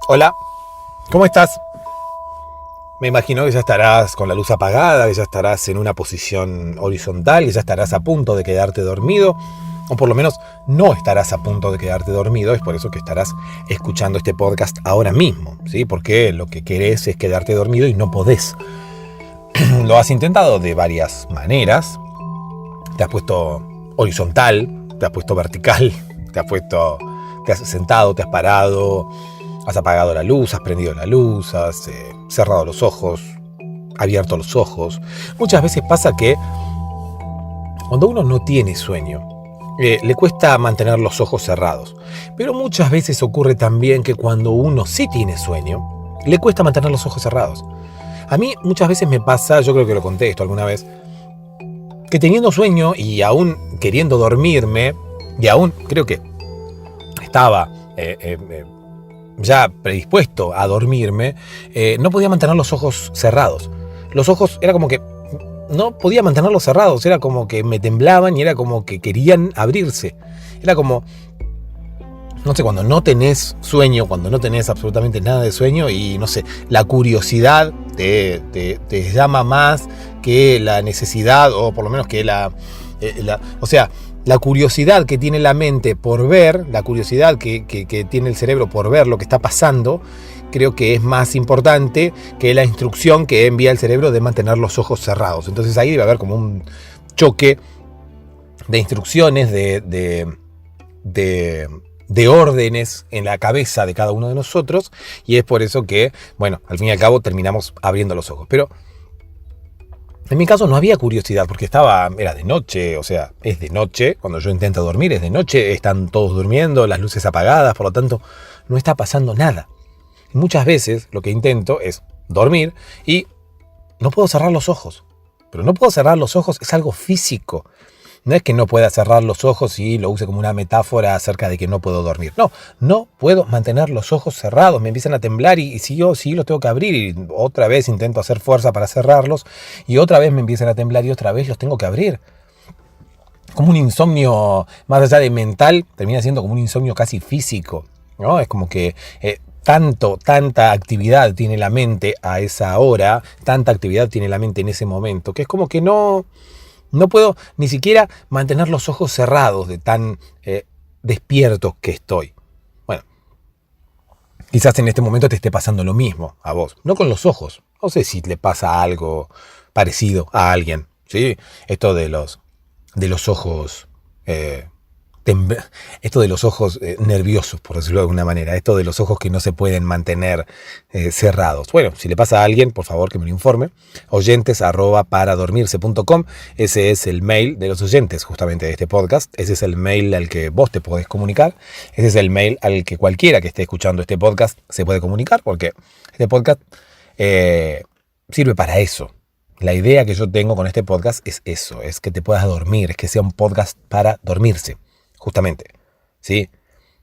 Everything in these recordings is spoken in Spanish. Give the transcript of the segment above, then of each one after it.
Hola, ¿cómo estás? Me imagino que ya estarás con la luz apagada, que ya estarás en una posición horizontal, que ya estarás a punto de quedarte dormido, o por lo menos no estarás a punto de quedarte dormido, es por eso que estarás escuchando este podcast ahora mismo, ¿sí? Porque lo que querés es quedarte dormido y no podés. Lo has intentado de varias maneras, te has puesto horizontal, te has puesto vertical, te has sentado, te has parado, has apagado la luz, has prendido la luz, has cerrado los ojos, abierto los ojos. Muchas veces pasa que cuando uno no tiene sueño, le cuesta mantener los ojos cerrados. Pero muchas veces ocurre también que cuando uno sí tiene sueño, le cuesta mantener los ojos cerrados. A mí muchas veces me pasa, yo creo que lo conté esto alguna vez, que teniendo sueño y aún queriendo dormirme, y aún creo que estaba ya predispuesto a dormirme, no podía mantener los ojos cerrados. Los ojos era como que no podía mantenerlos cerrados, era como que me temblaban y era como que querían abrirse. Era como, no sé, cuando no tenés sueño, cuando no tenés absolutamente nada de sueño y no sé, la curiosidad te llama más que la necesidad, o por lo menos que o sea, la curiosidad que tiene la mente por ver, la curiosidad que tiene el cerebro por ver lo que está pasando, creo que es más importante que la instrucción que envía el cerebro de mantener los ojos cerrados. Entonces ahí debe haber como un choque de instrucciones, de órdenes en la cabeza de cada uno de nosotros, y es por eso que, bueno, al fin y al cabo terminamos abriendo los ojos. Pero en mi caso no había curiosidad porque era de noche, o sea, es de noche, cuando yo intento dormir es de noche, están todos durmiendo, las luces apagadas, por lo tanto no está pasando nada. Muchas veces lo que intento es dormir y no puedo cerrar los ojos. Pero no puedo cerrar los ojos, es algo físico. No es que no pueda cerrar los ojos y lo use como una metáfora acerca de que no puedo dormir. No puedo mantener los ojos cerrados, me empiezan a temblar y si yo sí los tengo que abrir y otra vez intento hacer fuerza para cerrarlos y otra vez me empiezan a temblar y otra vez los tengo que abrir. Como un insomnio, más allá de mental, termina siendo como un insomnio casi físico, ¿no? Es como que tanta actividad tiene la mente a esa hora, tanta actividad tiene la mente en ese momento, que es como que no puedo ni siquiera mantener los ojos cerrados de tan despierto que estoy. Bueno, quizás en este momento te esté pasando lo mismo a vos, no con los ojos. No sé si le pasa algo parecido a alguien, ¿sí? Esto de los ojos esto de los ojos nerviosos, por decirlo de alguna manera, esto de los ojos que no se pueden mantener cerrados. Bueno, si le pasa a alguien, por favor que me lo informe. oyentes@paradormirse.com, ese es el mail de los oyentes justamente de este podcast, ese es el mail al que vos te podés comunicar, ese es el mail al que cualquiera que esté escuchando este podcast se puede comunicar, porque este podcast sirve para eso. La idea que yo tengo con este podcast es eso, es que te puedas dormir, es que sea un podcast para dormirse. Justamente, ¿sí?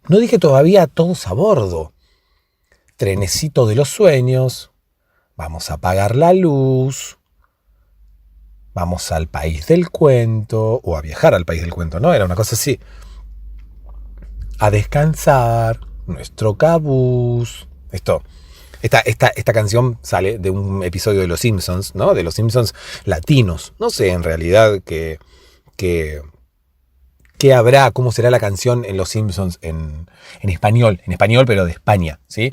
No dije todavía todos a bordo. Trenecito de los sueños, vamos a apagar la luz, vamos al país del cuento, o a viajar al país del cuento, ¿no? Era una cosa así. A descansar, nuestro cabús. Esta canción sale de un episodio de Los Simpsons, ¿no? De Los Simpsons latinos. No sé en realidad qué habrá, cómo será la canción en Los Simpsons en español, pero de España, ¿sí?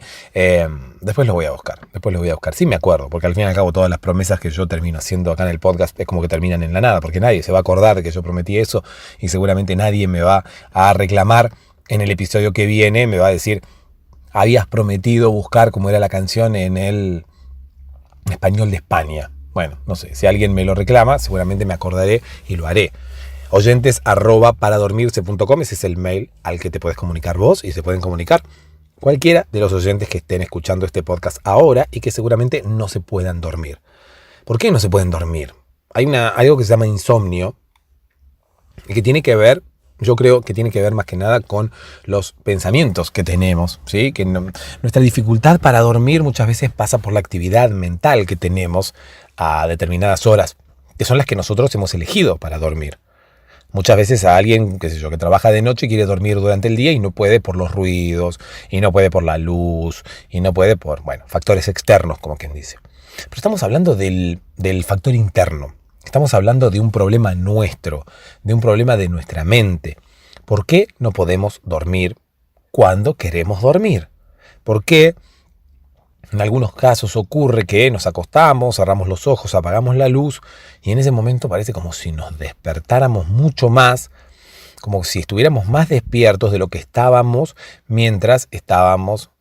Después lo voy a buscar, sí me acuerdo, porque al fin y al cabo todas las promesas que yo termino haciendo acá en el podcast es como que terminan en la nada, porque nadie se va a acordar de que yo prometí eso y seguramente nadie me va a reclamar en el episodio que viene, me va a decir, habías prometido buscar cómo era la canción en el español de España. Bueno, no sé, si alguien me lo reclama, seguramente me acordaré y lo haré. oyentes@paradormirse.com, ese es el mail al que te puedes comunicar vos y se pueden comunicar cualquiera de los oyentes que estén escuchando este podcast ahora y que seguramente no se puedan dormir. ¿Por qué no se pueden dormir? Hay algo que se llama insomnio y que tiene que ver, yo creo que tiene que ver más que nada con los pensamientos que tenemos, ¿sí? Que nuestra dificultad para dormir muchas veces pasa por la actividad mental que tenemos a determinadas horas, que son las que nosotros hemos elegido para dormir. Muchas veces a alguien, qué sé yo, que trabaja de noche y quiere dormir durante el día y no puede por los ruidos, y no puede por la luz, y no puede por, bueno, factores externos, como quien dice. Pero estamos hablando del factor interno. Estamos hablando de un problema nuestro, de un problema de nuestra mente. ¿Por qué no podemos dormir cuando queremos dormir? ¿Por qué en algunos casos ocurre que nos acostamos, cerramos los ojos, apagamos la luz y en ese momento parece como si nos despertáramos mucho más, como si estuviéramos más despiertos de lo que estábamos mientras estábamos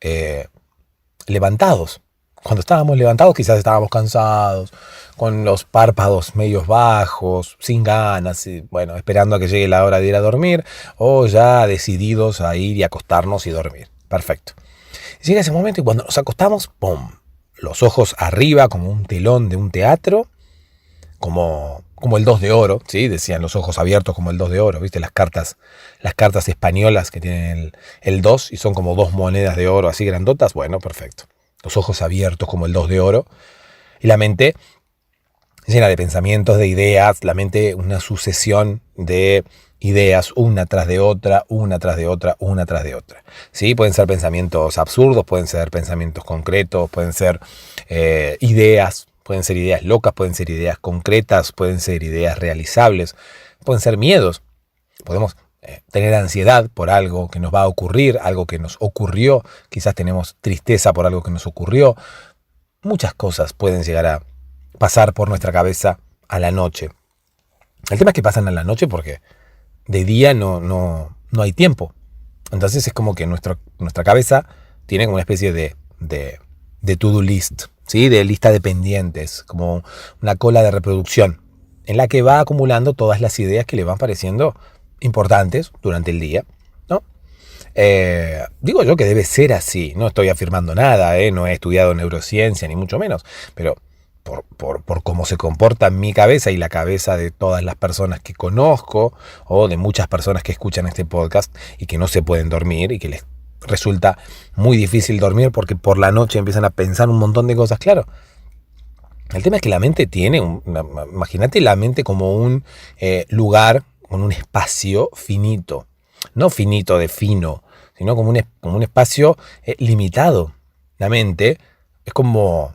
levantados? Cuando estábamos levantados quizás estábamos cansados, con los párpados medios bajos, sin ganas, y, bueno, esperando a que llegue la hora de ir a dormir o ya decididos a ir y acostarnos y dormir. Perfecto. Llega ese momento y cuando nos acostamos, ¡pum! Los ojos arriba como un telón de un teatro, como el 2 de oro, ¿sí? Decían los ojos abiertos como el 2 de oro, ¿viste? Las cartas españolas que tienen el 2 y son como 2 monedas de oro así grandotas. Bueno, perfecto. Los ojos abiertos como el 2 de oro y la mente llena de pensamientos, de ideas, la mente una sucesión de ideas, una tras de otra, una tras de otra, una tras de otra. ¿Sí? Pueden ser pensamientos absurdos, pueden ser pensamientos concretos, pueden ser ideas, pueden ser ideas locas, pueden ser ideas concretas, pueden ser ideas realizables, pueden ser miedos. Podemos tener ansiedad por algo que nos va a ocurrir, algo que nos ocurrió, quizás tenemos tristeza por algo que nos ocurrió. Muchas cosas pueden llegar a pasar por nuestra cabeza a la noche. El tema es que pasan a la noche porque de día no hay tiempo. Entonces es como que nuestra cabeza tiene como una especie de to-do list, ¿sí? De lista de pendientes, como una cola de reproducción, en la que va acumulando todas las ideas que le van pareciendo importantes durante el día, ¿no? Digo yo que debe ser así, no estoy afirmando nada, no he estudiado neurociencia ni mucho menos, pero por cómo se comporta mi cabeza y la cabeza de todas las personas que conozco o de muchas personas que escuchan este podcast y que no se pueden dormir y que les resulta muy difícil dormir porque por la noche empiezan a pensar un montón de cosas. Claro, el tema es que la mente tiene, imagínate la mente como un lugar con un espacio finito, no finito de fino, sino como un espacio limitado. La mente es como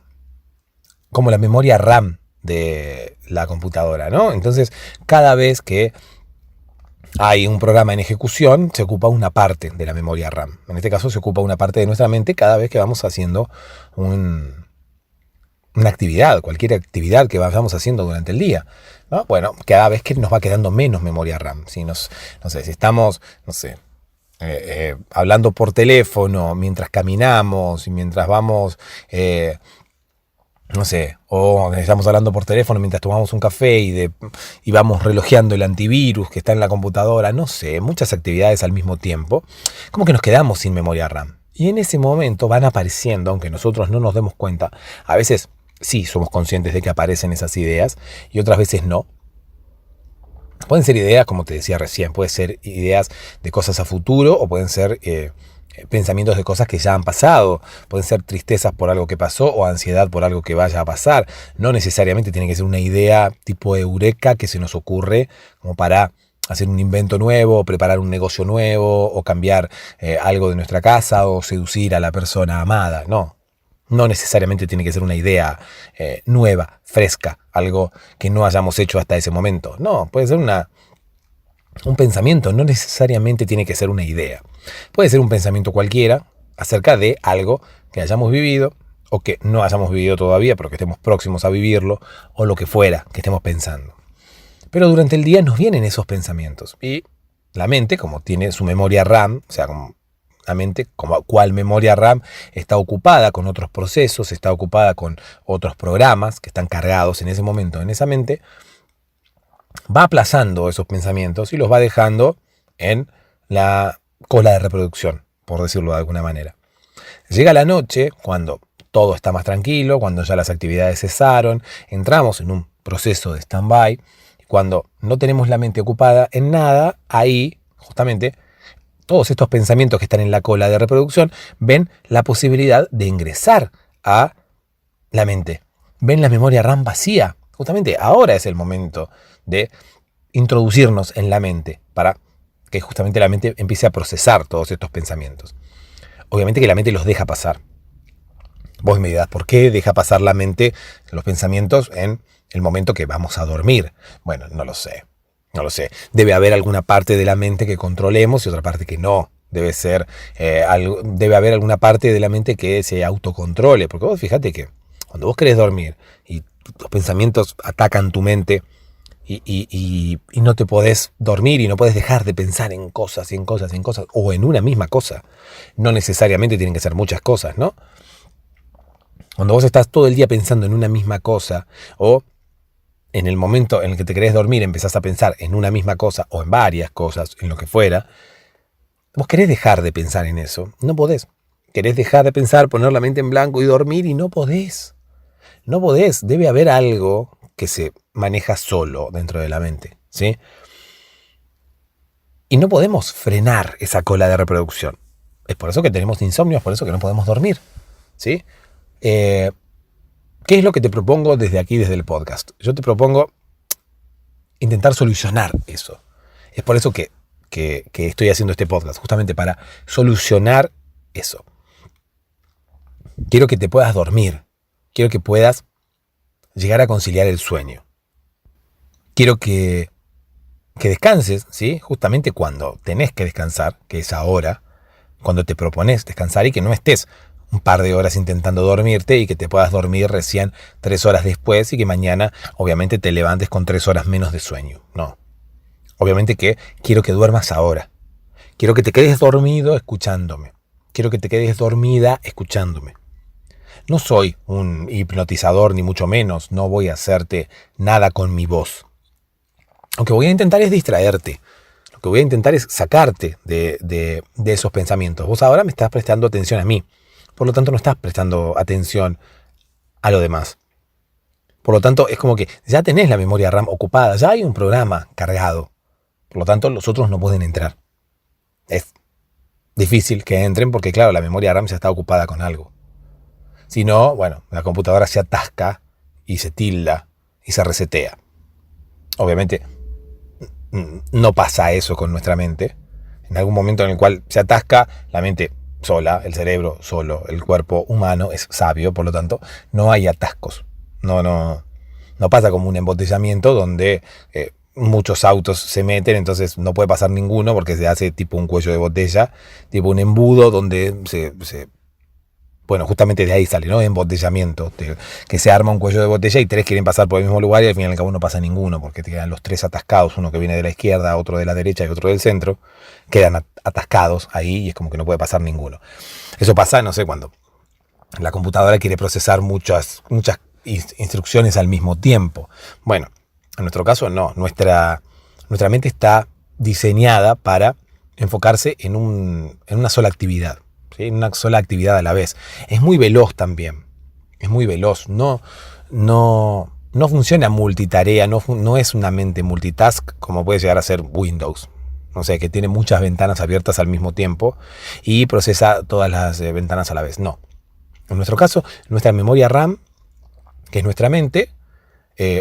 la memoria RAM de la computadora, ¿no? Entonces, cada vez que hay un programa en ejecución, se ocupa una parte de la memoria RAM. En este caso, se ocupa una parte de nuestra mente cada vez que vamos haciendo una actividad, cualquier actividad que vayamos haciendo durante el día, ¿no? Bueno, cada vez que nos va quedando menos memoria RAM. Si si estamos, hablando por teléfono mientras caminamos y mientras vamos... o estamos hablando por teléfono mientras tomamos un café y vamos relojeando el antivirus que está en la computadora, muchas actividades al mismo tiempo, como que nos quedamos sin memoria RAM. Y en ese momento van apareciendo, aunque nosotros no nos demos cuenta, a veces sí somos conscientes de que aparecen esas ideas y otras veces no. Pueden ser ideas, como te decía recién, pueden ser ideas de cosas a futuro o pueden ser... pensamientos de cosas que ya han pasado, pueden ser tristezas por algo que pasó o ansiedad por algo que vaya a pasar. No necesariamente tiene que ser una idea tipo eureka que se nos ocurre como para hacer un invento nuevo, preparar un negocio nuevo o cambiar algo de nuestra casa o seducir a la persona amada. No necesariamente tiene que ser una idea nueva, fresca, algo que no hayamos hecho hasta ese momento. No, puede ser un pensamiento, no necesariamente tiene que ser una idea. Puede ser un pensamiento cualquiera acerca de algo que hayamos vivido o que no hayamos vivido todavía, pero que estemos próximos a vivirlo, o lo que fuera que estemos pensando. Pero durante el día nos vienen esos pensamientos y la mente, como tiene su memoria RAM, o sea, como la mente, como cual memoria RAM, está ocupada con otros procesos, está ocupada con otros programas que están cargados en ese momento en esa mente, va aplazando esos pensamientos y los va dejando en la cola de reproducción, por decirlo de alguna manera. Llega la noche, cuando todo está más tranquilo, cuando ya las actividades cesaron, entramos en un proceso de stand-by, cuando no tenemos la mente ocupada en nada, ahí, justamente, todos estos pensamientos que están en la cola de reproducción ven la posibilidad de ingresar a la mente. Ven la memoria RAM vacía. Justamente ahora es el momento de introducirnos en la mente para que justamente la mente empiece a procesar todos estos pensamientos. Obviamente que la mente los deja pasar. Vos me dirás, ¿por qué deja pasar la mente los pensamientos en el momento que vamos a dormir? Bueno, no lo sé. Debe haber alguna parte de la mente que controlemos y otra parte que no. Debe haber alguna parte de la mente que se autocontrole. Porque vos fíjate que cuando vos querés dormir y los pensamientos atacan tu mente y no te podés dormir y no podés dejar de pensar en cosas, o en una misma cosa. No necesariamente tienen que ser muchas cosas, ¿no? Cuando vos estás todo el día pensando en una misma cosa, o en el momento en el que te querés dormir empezás a pensar en una misma cosa o en varias cosas, en lo que fuera, vos querés dejar de pensar en eso, no podés. Querés dejar de pensar, poner la mente en blanco y dormir y no podés. No podés, debe haber algo que se maneja solo dentro de la mente, ¿sí? Y no podemos frenar esa cola de reproducción. Es por eso que tenemos insomnio, es por eso que no podemos dormir, ¿sí? ¿Qué es lo que te propongo desde aquí, desde el podcast? Yo te propongo intentar solucionar eso. Es por eso que estoy haciendo este podcast, justamente para solucionar eso. Quiero que te puedas dormir. Quiero que puedas llegar a conciliar el sueño. Quiero que descanses, ¿sí? Justamente cuando tenés que descansar, que es ahora, cuando te propones descansar y que no estés un par de horas intentando dormirte y que te puedas dormir recién 3 horas después y que mañana obviamente te levantes con 3 horas menos de sueño. No. Obviamente que quiero que duermas ahora. Quiero que te quedes dormido escuchándome. Quiero que te quedes dormida escuchándome. No soy un hipnotizador ni mucho menos. No voy a hacerte nada con mi voz. Lo que voy a intentar es distraerte. Lo que voy a intentar es sacarte de esos pensamientos. Vos ahora me estás prestando atención a mí. Por lo tanto, no estás prestando atención a lo demás. Por lo tanto, es como que ya tenés la memoria RAM ocupada. Ya hay un programa cargado. Por lo tanto, los otros no pueden entrar. Es difícil que entren porque, claro, la memoria RAM ya está ocupada con algo. Si no, bueno, la computadora se atasca y se tilda y se resetea. Obviamente, no pasa eso con nuestra mente. En algún momento en el cual se atasca, la mente sola, el cerebro solo, el cuerpo humano es sabio, por lo tanto, no hay atascos. No pasa como un embotellamiento donde muchos autos se meten, entonces no puede pasar ninguno porque se hace tipo un cuello de botella, tipo un embudo donde bueno, justamente de ahí sale, ¿no? Embotellamiento, que se arma un cuello de botella y 3 quieren pasar por el mismo lugar y al fin y al cabo no pasa ninguno, porque te quedan los 3 atascados, uno que viene de la izquierda, otro de la derecha y otro del centro, quedan atascados ahí y es como que no puede pasar ninguno. Eso pasa, no sé, cuando la computadora quiere procesar muchas instrucciones al mismo tiempo. Bueno, en nuestro caso no, nuestra mente está diseñada para enfocarse en una sola actividad. ¿Sí? Una sola actividad a la vez. Es muy veloz también. Es muy veloz. No funciona multitarea. No es una mente multitask como puede llegar a ser Windows. O sea, que tiene muchas ventanas abiertas al mismo tiempo y procesa todas las ventanas a la vez. No. En nuestro caso, nuestra memoria RAM, que es nuestra mente,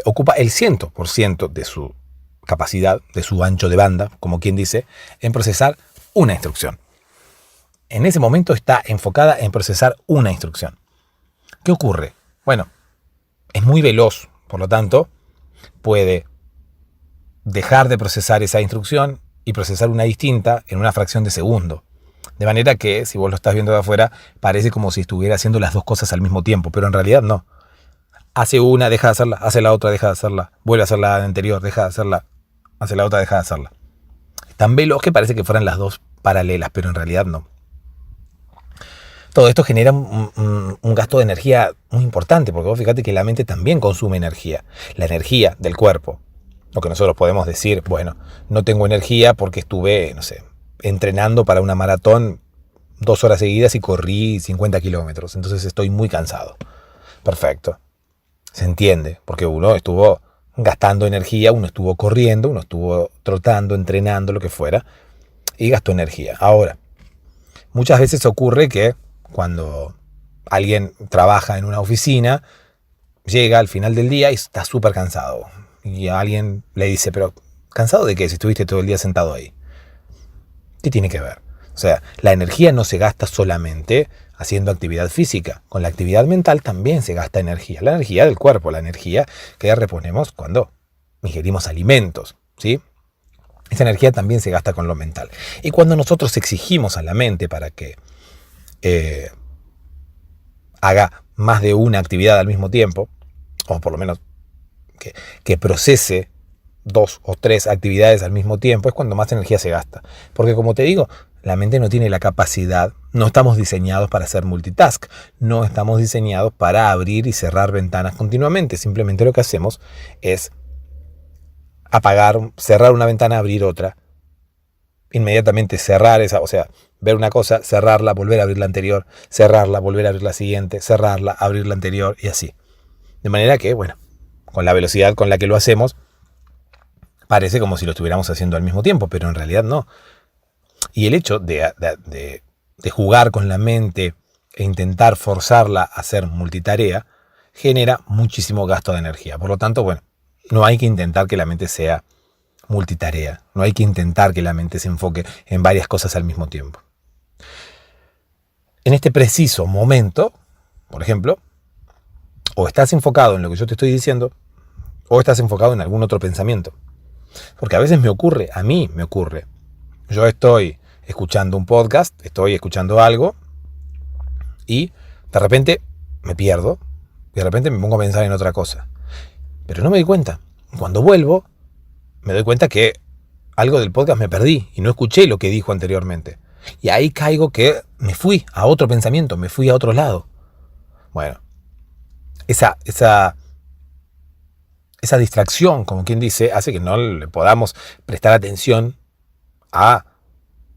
ocupa el 100% de su capacidad, de su ancho de banda, como quien dice, en procesar una instrucción. En ese momento está enfocada en procesar una instrucción. ¿Qué ocurre? Bueno, es muy veloz, por lo tanto, puede dejar de procesar esa instrucción y procesar una distinta en una fracción de segundo. De manera que, si vos lo estás viendo de afuera, parece como si estuviera haciendo las dos cosas al mismo tiempo, pero en realidad no. Hace una, deja de hacerla, hace la otra, deja de hacerla, vuelve a hacer la anterior, deja de hacerla, hace la otra, deja de hacerla. Es tan veloz que parece que fueran las dos paralelas, pero en realidad no. Todo esto genera un gasto de energía muy importante, porque vos fíjate que la mente también consume energía. La energía del cuerpo. Lo que nosotros podemos decir, bueno, no tengo energía porque estuve, no sé, entrenando para una maratón 2 horas seguidas y corrí 50 kilómetros. Entonces estoy muy cansado. Perfecto. Se entiende, porque uno estuvo gastando energía, uno estuvo corriendo, uno estuvo trotando, entrenando, lo que fuera, y gastó energía. Ahora, muchas veces ocurre que cuando alguien trabaja en una oficina, llega al final del día y está súper cansado. Y alguien le dice, pero ¿Cansado de qué si estuviste todo el día sentado ahí? ¿Qué tiene que ver? O sea, la energía no se gasta solamente haciendo actividad física. Con la actividad mental también se gasta energía. La energía del cuerpo, la energía que reponemos cuando ingerimos alimentos, ¿sí? Esa energía también se gasta con lo mental. Y cuando nosotros exigimos a la mente para que haga más de una actividad al mismo tiempo, o por lo menos que procese 2 o 3 actividades al mismo tiempo, es cuando más energía se gasta. Porque como te digo, la mente no tiene la capacidad, no estamos diseñados para hacer multitask, no estamos diseñados para abrir y cerrar ventanas continuamente. Simplemente lo que hacemos es apagar, cerrar una ventana, abrir otra, inmediatamente cerrar esa, o sea, ver una cosa, cerrarla, volver a abrir la anterior, cerrarla, volver a abrir la siguiente, cerrarla, abrir la anterior y así. De manera que, bueno, con la velocidad con la que lo hacemos, parece como si lo estuviéramos haciendo al mismo tiempo, pero en realidad no. Y el hecho de jugar con la mente e intentar forzarla a hacer multitarea genera muchísimo gasto de energía. Por lo tanto, bueno, no hay que intentar que la mente sea multitarea. No hay que intentar que la mente se enfoque en varias cosas al mismo tiempo. En este preciso momento, por ejemplo, o estás enfocado en lo que yo te estoy diciendo, o estás enfocado en algún otro pensamiento. Porque a veces a mí me ocurre. Yo estoy escuchando un podcast, estoy escuchando algo, y de repente me pierdo, y de repente me pongo a pensar en otra cosa. Pero no me doy cuenta. Cuando vuelvo, me doy cuenta que algo del podcast me perdí y no escuché lo que dijo anteriormente. Y ahí caigo que me fui a otro pensamiento, me fui a otro lado. Bueno, esa distracción, como quien dice, hace que no le podamos prestar atención a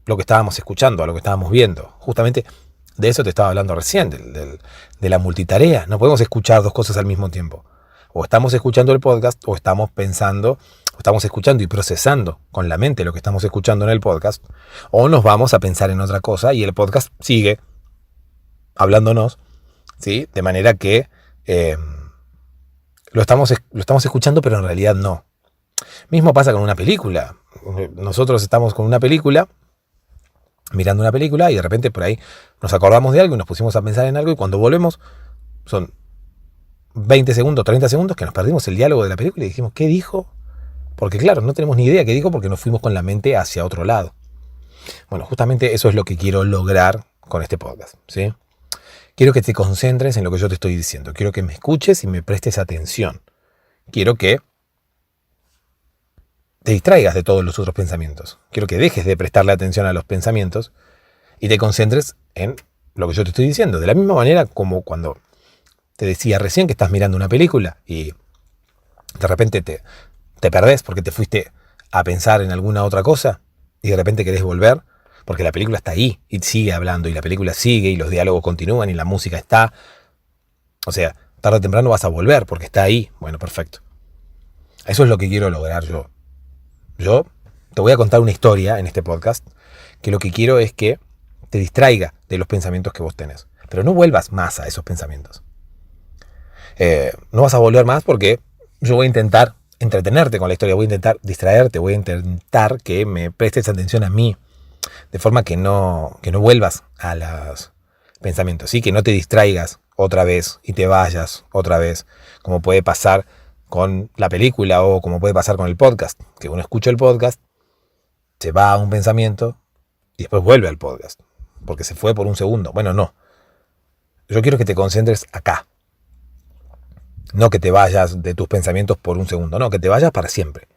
lo que estábamos escuchando, a lo que estábamos viendo. Justamente de eso te estaba hablando recién, de la multitarea. No podemos escuchar 2 cosas al mismo tiempo. O estamos escuchando el podcast, o estamos pensando, o estamos escuchando y procesando con la mente lo que estamos escuchando en el podcast, o nos vamos a pensar en otra cosa y el podcast sigue hablándonos, ¿sí? De manera que lo estamos escuchando, pero en realidad no. Mismo pasa con una película. Nosotros estamos con una película, mirando una película, y de repente por ahí nos acordamos de algo y nos pusimos a pensar en algo, y cuando volvemos son 20 segundos, 30 segundos que nos perdimos el diálogo de la película y dijimos, ¿qué dijo? Porque claro, no tenemos ni idea qué dijo porque nos fuimos con la mente hacia otro lado. Bueno, justamente eso es lo que quiero lograr con este podcast, ¿sí? Quiero que te concentres en lo que yo te estoy diciendo. Quiero que me escuches y me prestes atención. Quiero que te distraigas de todos los otros pensamientos. Quiero que dejes de prestarle atención a los pensamientos y te concentres en lo que yo te estoy diciendo. De la misma manera como cuando te decía recién que estás mirando una película y de repente te perdés porque te fuiste a pensar en alguna otra cosa y de repente querés volver porque la película está ahí y sigue hablando y la película sigue y los diálogos continúan y la música está. O sea, tarde o temprano vas a volver porque está ahí. Bueno, perfecto. Eso es lo que quiero lograr yo. Yo te voy a contar una historia en este podcast que lo que quiero es que te distraiga de los pensamientos que vos tenés. Pero no vuelvas más a esos pensamientos. No vas a volver más porque yo voy a intentar entretenerte con la historia, voy a intentar distraerte, voy a intentar que me prestes atención a mí, de forma que no vuelvas a los pensamientos, ¿sí? Que no te distraigas otra vez y te vayas otra vez, como puede pasar con la película o como puede pasar con el podcast, que uno escucha el podcast, se va a un pensamiento y después vuelve al podcast, porque se fue por un segundo. Bueno, no. Yo quiero que te concentres acá. No que te vayas de tus pensamientos por un segundo, no, que te vayas para siempre.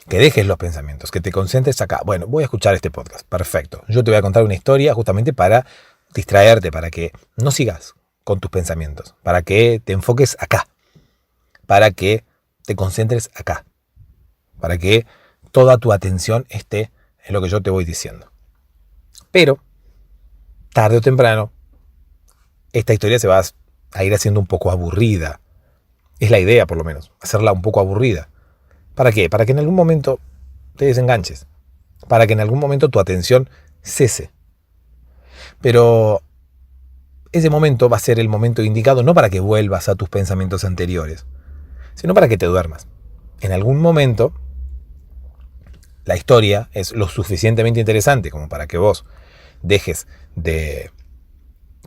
Que dejes los pensamientos, que te concentres acá. Bueno, voy a escuchar este podcast, perfecto. Yo te voy a contar una historia justamente para distraerte, para que no sigas con tus pensamientos, para que te enfoques acá, para que te concentres acá, para que toda tu atención esté en lo que yo te voy diciendo. Pero, tarde o temprano, esta historia se va a ir haciendo un poco aburrida. Es la idea, por lo menos, hacerla un poco aburrida. ¿Para qué? Para que en algún momento te desenganches. Para que en algún momento tu atención cese. Pero ese momento va a ser el momento indicado no para que vuelvas a tus pensamientos anteriores, sino para que te duermas. En algún momento la historia es lo suficientemente interesante como para que vos dejes de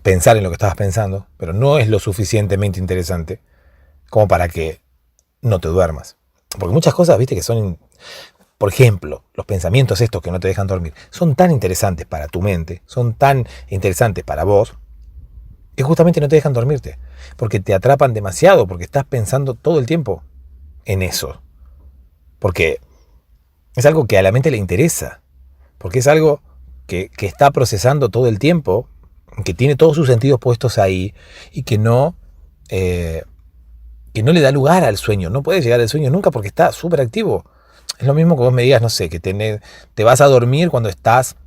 pensar en lo que estabas pensando, pero no es lo suficientemente interesante como para que no te duermas. Porque muchas cosas, viste, que son, por ejemplo, los pensamientos estos que no te dejan dormir, son tan interesantes para tu mente, son tan interesantes para vos, que justamente no te dejan dormirte. Porque te atrapan demasiado, porque estás pensando todo el tiempo en eso. Porque es algo que a la mente le interesa. Porque es algo que está procesando todo el tiempo, que tiene todos sus sentidos puestos ahí y que no le da lugar al sueño. No puede llegar al sueño nunca porque está súper activo. Es lo mismo que vos me digas, no sé, que te vas a dormir cuando estás,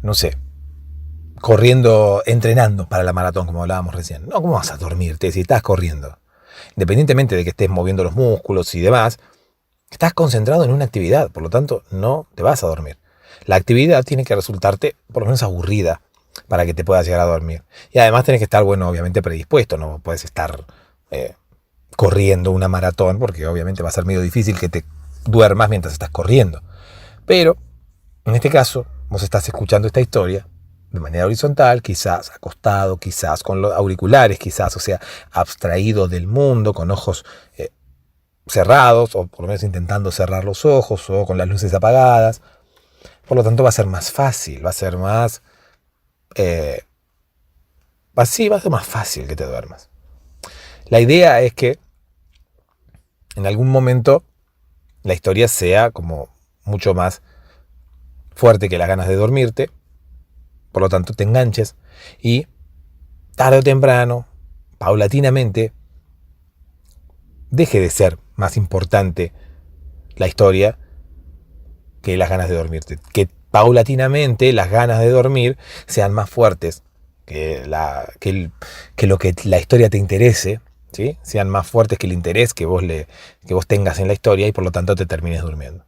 no sé, corriendo, entrenando para la maratón, como hablábamos recién. No, ¿cómo vas a dormirte si estás corriendo? Independientemente de que estés moviendo los músculos y demás, estás concentrado en una actividad, por lo tanto no te vas a dormir. La actividad tiene que resultarte por lo menos aburrida para que te puedas llegar a dormir. Y además tienes que estar, bueno, obviamente predispuesto, no puedes estar corriendo una maratón porque obviamente va a ser medio difícil que te duermas mientras estás corriendo. Pero, en este caso, vos estás escuchando esta historia de manera horizontal, quizás acostado, quizás con los auriculares, quizás, o sea, abstraído del mundo, con ojos cerrados, o por lo menos intentando cerrar los ojos, o con las luces apagadas. Por lo tanto va a ser más fácil, va a ser más... va a ser más fácil que te duermas. La idea es que en algún momento la historia sea como mucho más fuerte que las ganas de dormirte, por lo tanto te enganches y tarde o temprano, paulatinamente, deje de ser más importante la historia que las ganas de dormirte. Que paulatinamente las ganas de dormir sean más fuertes que lo que la historia te interese, ¿sí? Sean más fuertes que el interés que vos tengas en la historia y por lo tanto te termines durmiendo.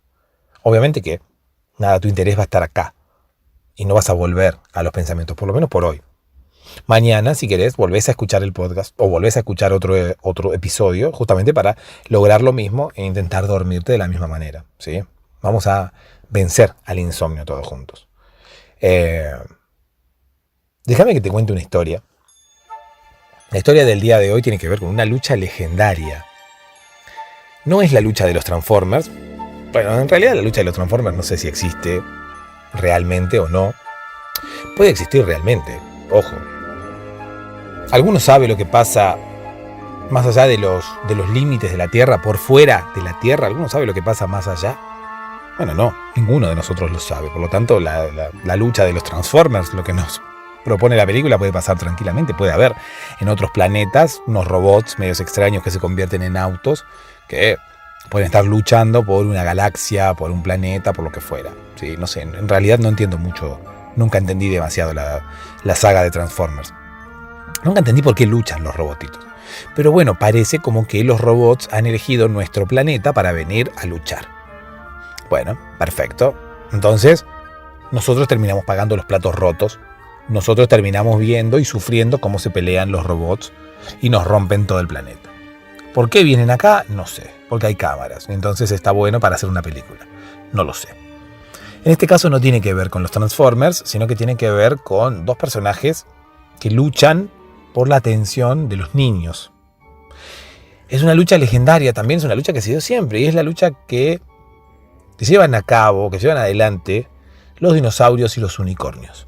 Obviamente que nada, tu interés va a estar acá y no vas a volver a los pensamientos, por lo menos por hoy. Mañana, si querés, volvés a escuchar el podcast o volvés a escuchar otro episodio justamente para lograr lo mismo e intentar dormirte de la misma manera, ¿sí? Vamos a vencer al insomnio todos juntos. Déjame que te cuente una historia. La historia del día de hoy tiene que ver con una lucha legendaria. No es la lucha de los Transformers. Bueno, en realidad la lucha de los Transformers no sé si existe realmente o no. Puede existir realmente, ojo. ¿Alguno sabe lo que pasa más allá de los límites de la Tierra, por fuera de la Tierra? ¿Alguno sabe lo que pasa más allá? Bueno, no, ninguno de nosotros lo sabe. Por lo tanto, la lucha de los Transformers, lo que nos propone la película, puede pasar tranquilamente. Puede haber en otros planetas unos robots medios extraños que se convierten en autos, que pueden estar luchando por una galaxia, por un planeta, por lo que fuera. Sí, no sé, en realidad no entiendo mucho. Nunca entendí demasiado la saga de Transformers. Nunca entendí por qué luchan los robotitos. Pero bueno, parece como que los robots han elegido nuestro planeta para venir a luchar. Bueno, perfecto. Entonces, nosotros terminamos pagando los platos rotos. Nosotros terminamos viendo y sufriendo cómo se pelean los robots y nos rompen todo el planeta. ¿Por qué vienen acá? No sé. Porque hay cámaras. Entonces está bueno para hacer una película. No lo sé. En este caso no tiene que ver con los Transformers, sino que tiene que ver con dos personajes que luchan por la atención de los niños. Es una lucha legendaria, también es una lucha que se dio siempre, y es la lucha que llevan a cabo, que llevan adelante los dinosaurios y los unicornios.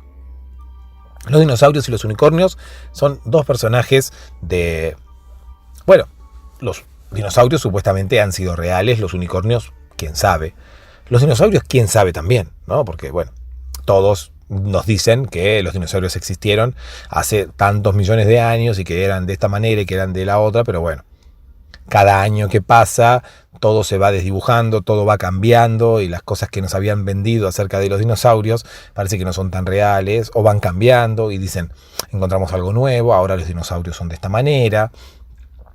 Los dinosaurios y los unicornios son dos personajes de... Bueno, los dinosaurios supuestamente han sido reales, los unicornios, quién sabe. Los dinosaurios, quién sabe también, ¿no? Porque, bueno, todos nos dicen que los dinosaurios existieron hace tantos millones de años y que eran de esta manera y que eran de la otra, pero bueno, cada año que pasa todo se va desdibujando, todo va cambiando y las cosas que nos habían vendido acerca de los dinosaurios parece que no son tan reales o van cambiando y dicen, encontramos algo nuevo, ahora los dinosaurios son de esta manera.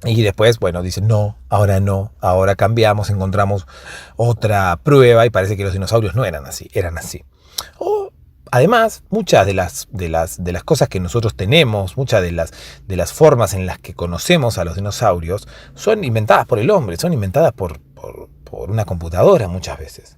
Y después, bueno, dicen, no, ahora cambiamos, encontramos otra prueba y parece que los dinosaurios no eran así, eran así. Además, muchas de las cosas que nosotros tenemos, muchas de las formas en las que conocemos a los dinosaurios, son inventadas por el hombre, son inventadas por por una computadora muchas veces.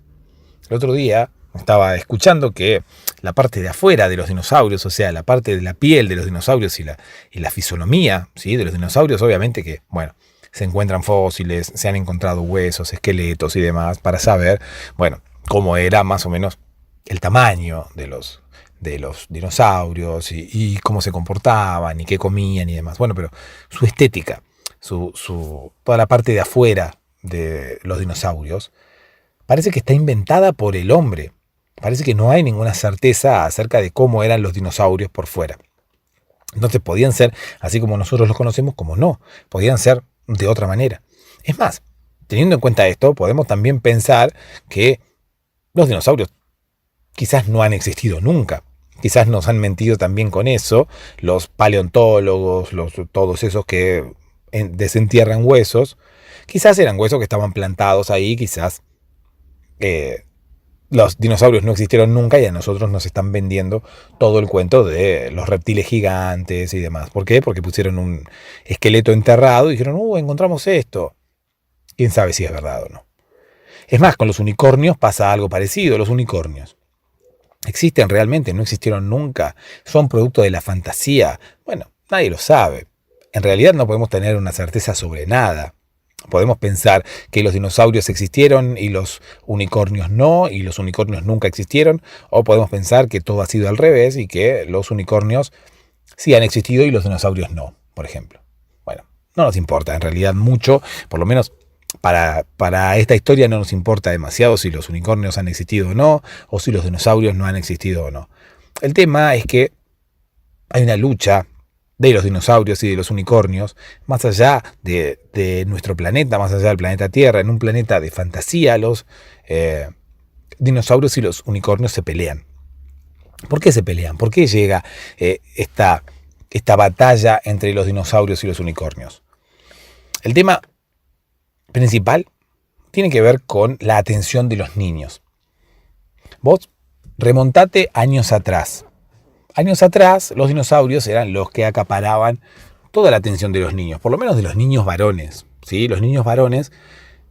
El otro día estaba escuchando que la parte de afuera de los dinosaurios, o sea, la parte de la piel de los dinosaurios y la fisonomía, ¿sí?, de los dinosaurios, obviamente que, bueno, se encuentran fósiles, se han encontrado huesos, esqueletos y demás para saber, bueno, cómo era más o menos el tamaño de los dinosaurios y cómo se comportaban y qué comían y demás. Bueno, pero su estética, toda la parte de afuera de los dinosaurios, parece que está inventada por el hombre. Parece que no hay ninguna certeza acerca de cómo eran los dinosaurios por fuera. Entonces podían ser así como nosotros los conocemos, como no. Podían ser de otra manera. Es más, teniendo en cuenta esto, podemos también pensar que los dinosaurios quizás no han existido nunca. Quizás nos han mentido también con eso los paleontólogos, todos esos que desentierran huesos. Quizás eran huesos que estaban plantados ahí, quizás los dinosaurios no existieron nunca y a nosotros nos están vendiendo todo el cuento de los reptiles gigantes y demás. ¿Por qué? Porque pusieron un esqueleto enterrado y dijeron, encontramos esto. ¿Quién sabe si es verdad o no? Es más, con los unicornios pasa algo parecido. Los unicornios ¿existen realmente? ¿No existieron nunca? ¿Son producto de la fantasía? Bueno, nadie lo sabe. En realidad no podemos tener una certeza sobre nada. Podemos pensar que los dinosaurios existieron y los unicornios no, y los unicornios nunca existieron, o podemos pensar que todo ha sido al revés y que los unicornios sí han existido y los dinosaurios no, por ejemplo. Bueno, no nos importa en realidad mucho, por lo menos para esta historia no nos importa demasiado si los unicornios han existido o no, o si los dinosaurios no han existido o no. El tema es que hay una lucha de los dinosaurios y de los unicornios, más allá de nuestro planeta, más allá del planeta Tierra, en un planeta de fantasía, los dinosaurios y los unicornios se pelean. ¿Por qué se pelean? ¿Por qué llega esta batalla entre los dinosaurios y los unicornios? El tema principal tiene que ver con la atención de los niños. Vos remontate años atrás. Años atrás, los dinosaurios eran los que acaparaban toda la atención de los niños, por lo menos de los niños varones, ¿sí? Los niños varones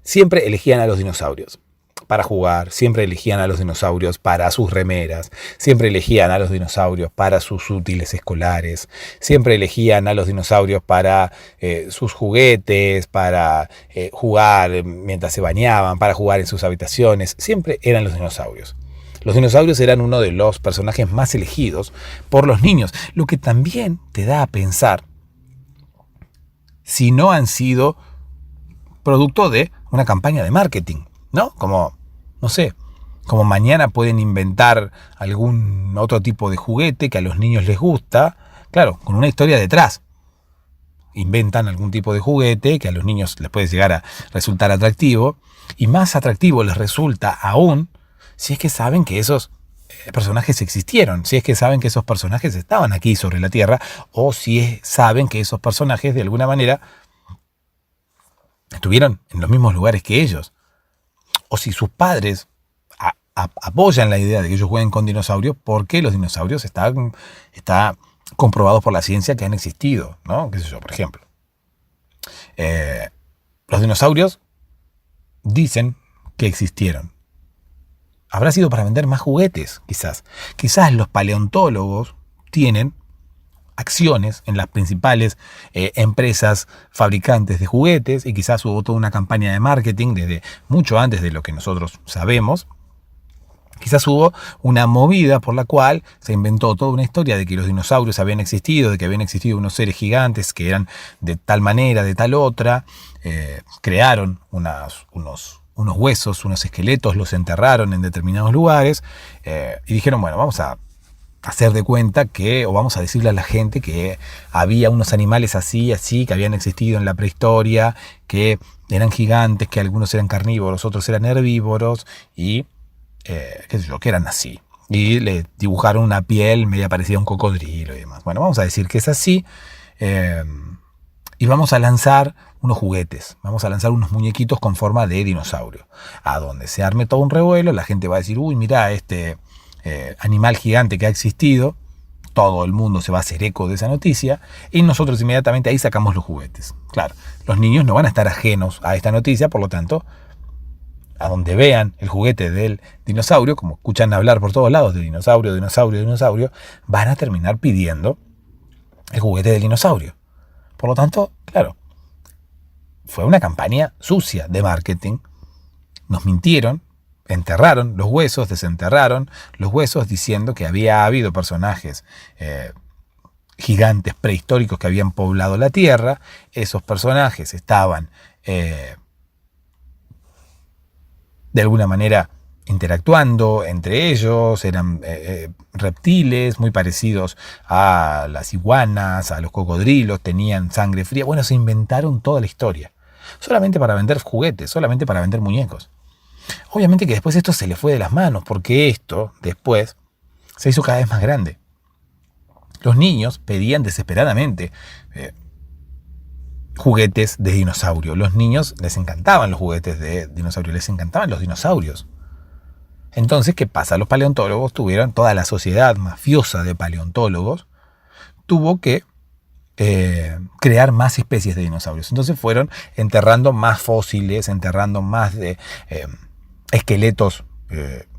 siempre elegían a los dinosaurios para jugar, siempre elegían a los dinosaurios para sus remeras, siempre elegían a los dinosaurios para sus útiles escolares, siempre elegían a los dinosaurios para sus juguetes, para jugar mientras se bañaban, para jugar en sus habitaciones, siempre eran los dinosaurios. Los dinosaurios eran uno de los personajes más elegidos por los niños, lo que también te da a pensar si no han sido producto de una campaña de marketing, ¿no? Como, no sé, como mañana pueden inventar algún otro tipo de juguete que a los niños les gusta, claro, con una historia detrás. Inventan algún tipo de juguete que a los niños les puede llegar a resultar atractivo, y más atractivo les resulta aún si es que saben que esos personajes existieron, si es que saben que esos personajes estaban aquí sobre la Tierra, o si saben que esos personajes de alguna manera estuvieron en los mismos lugares que ellos. O si sus padres apoyan la idea de que ellos jueguen con dinosaurios, porque los dinosaurios está comprobados por la ciencia que han existido, ¿no? ¿Qué sé yo, por ejemplo? Los dinosaurios dicen que existieron. Habrá sido para vender más juguetes, quizás. Quizás los paleontólogos tienen acciones en las principales empresas fabricantes de juguetes y quizás hubo toda una campaña de marketing desde mucho antes de lo que nosotros sabemos. Quizás hubo una movida por la cual se inventó toda una historia de que los dinosaurios habían existido, de que habían existido unos seres gigantes que eran de tal manera, de tal otra. Crearon unos huesos, unos esqueletos, los enterraron en determinados lugares y dijeron, bueno, vamos a hacer de cuenta que, o vamos a decirle a la gente que había unos animales así, que habían existido en la prehistoria, que eran gigantes, que algunos eran carnívoros, otros eran herbívoros y qué sé yo, que eran así. Y le dibujaron una piel media parecida a un cocodrilo y demás. Bueno, vamos a decir que es así y vamos a lanzar unos juguetes, vamos a lanzar unos muñequitos con forma de dinosaurio. A donde se arme todo un revuelo, la gente va a decir, uy, mirá, este animal gigante que ha existido, todo el mundo se va a hacer eco de esa noticia y nosotros inmediatamente ahí sacamos los juguetes. Claro, los niños no van a estar ajenos a esta noticia, por lo tanto, a donde vean el juguete del dinosaurio, como escuchan hablar por todos lados de dinosaurio, dinosaurio, dinosaurio, van a terminar pidiendo el juguete del dinosaurio. Por lo tanto, claro, fue una campaña sucia de marketing. Nos mintieron, enterraron los huesos, desenterraron los huesos diciendo que había habido personajes gigantes prehistóricos que habían poblado la Tierra. Esos personajes estaban de alguna manera interactuando entre ellos, eran reptiles muy parecidos a las iguanas, a los cocodrilos, tenían sangre fría. Bueno, se inventaron toda la historia, solamente para vender juguetes, solamente para vender muñecos. Obviamente que después esto se le fue de las manos, porque esto después se hizo cada vez más grande. Los niños pedían desesperadamente juguetes de dinosaurio. Los niños les encantaban los juguetes de dinosaurio, les encantaban los dinosaurios. Entonces, ¿qué pasa? Los paleontólogos tuvieron, toda la sociedad mafiosa de paleontólogos tuvo que crear más especies de dinosaurios. Entonces fueron enterrando más fósiles, enterrando más de esqueletos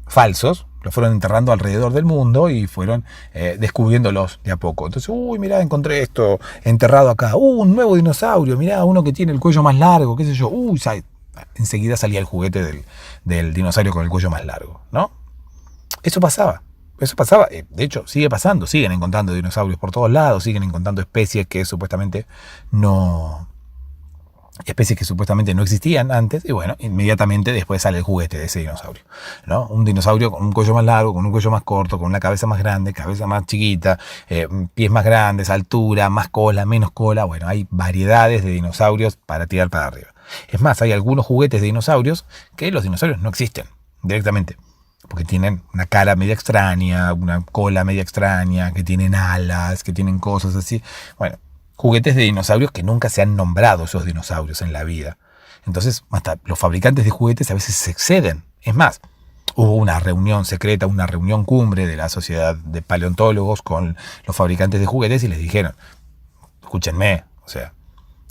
falsos, los fueron enterrando alrededor del mundo y fueron descubriéndolos de a poco. Entonces, uy, mirá, encontré esto enterrado acá. Un nuevo dinosaurio, mirá, uno que tiene el cuello más largo, qué sé yo. Enseguida salía el juguete del dinosaurio con el cuello más largo, ¿no? Eso pasaba. De hecho, sigue pasando. Siguen encontrando dinosaurios por todos lados, siguen encontrando especies que supuestamente no existían antes, y bueno, inmediatamente después sale el juguete de ese dinosaurio, ¿no? Un dinosaurio con un cuello más largo, con un cuello más corto, con una cabeza más grande, cabeza más chiquita, pies más grandes, altura, más cola, menos cola. Bueno, hay variedades de dinosaurios para tirar para arriba. Es más, hay algunos juguetes de dinosaurios que los dinosaurios no existen directamente, porque tienen una cara media extraña, una cola media extraña, que tienen alas, que tienen cosas así. Bueno, juguetes de dinosaurios que nunca se han nombrado esos dinosaurios en la vida. Entonces, hasta los fabricantes de juguetes a veces se exceden. Es más, hubo una reunión secreta, una reunión cumbre de la sociedad de paleontólogos con los fabricantes de juguetes y les dijeron, escúchenme, o sea,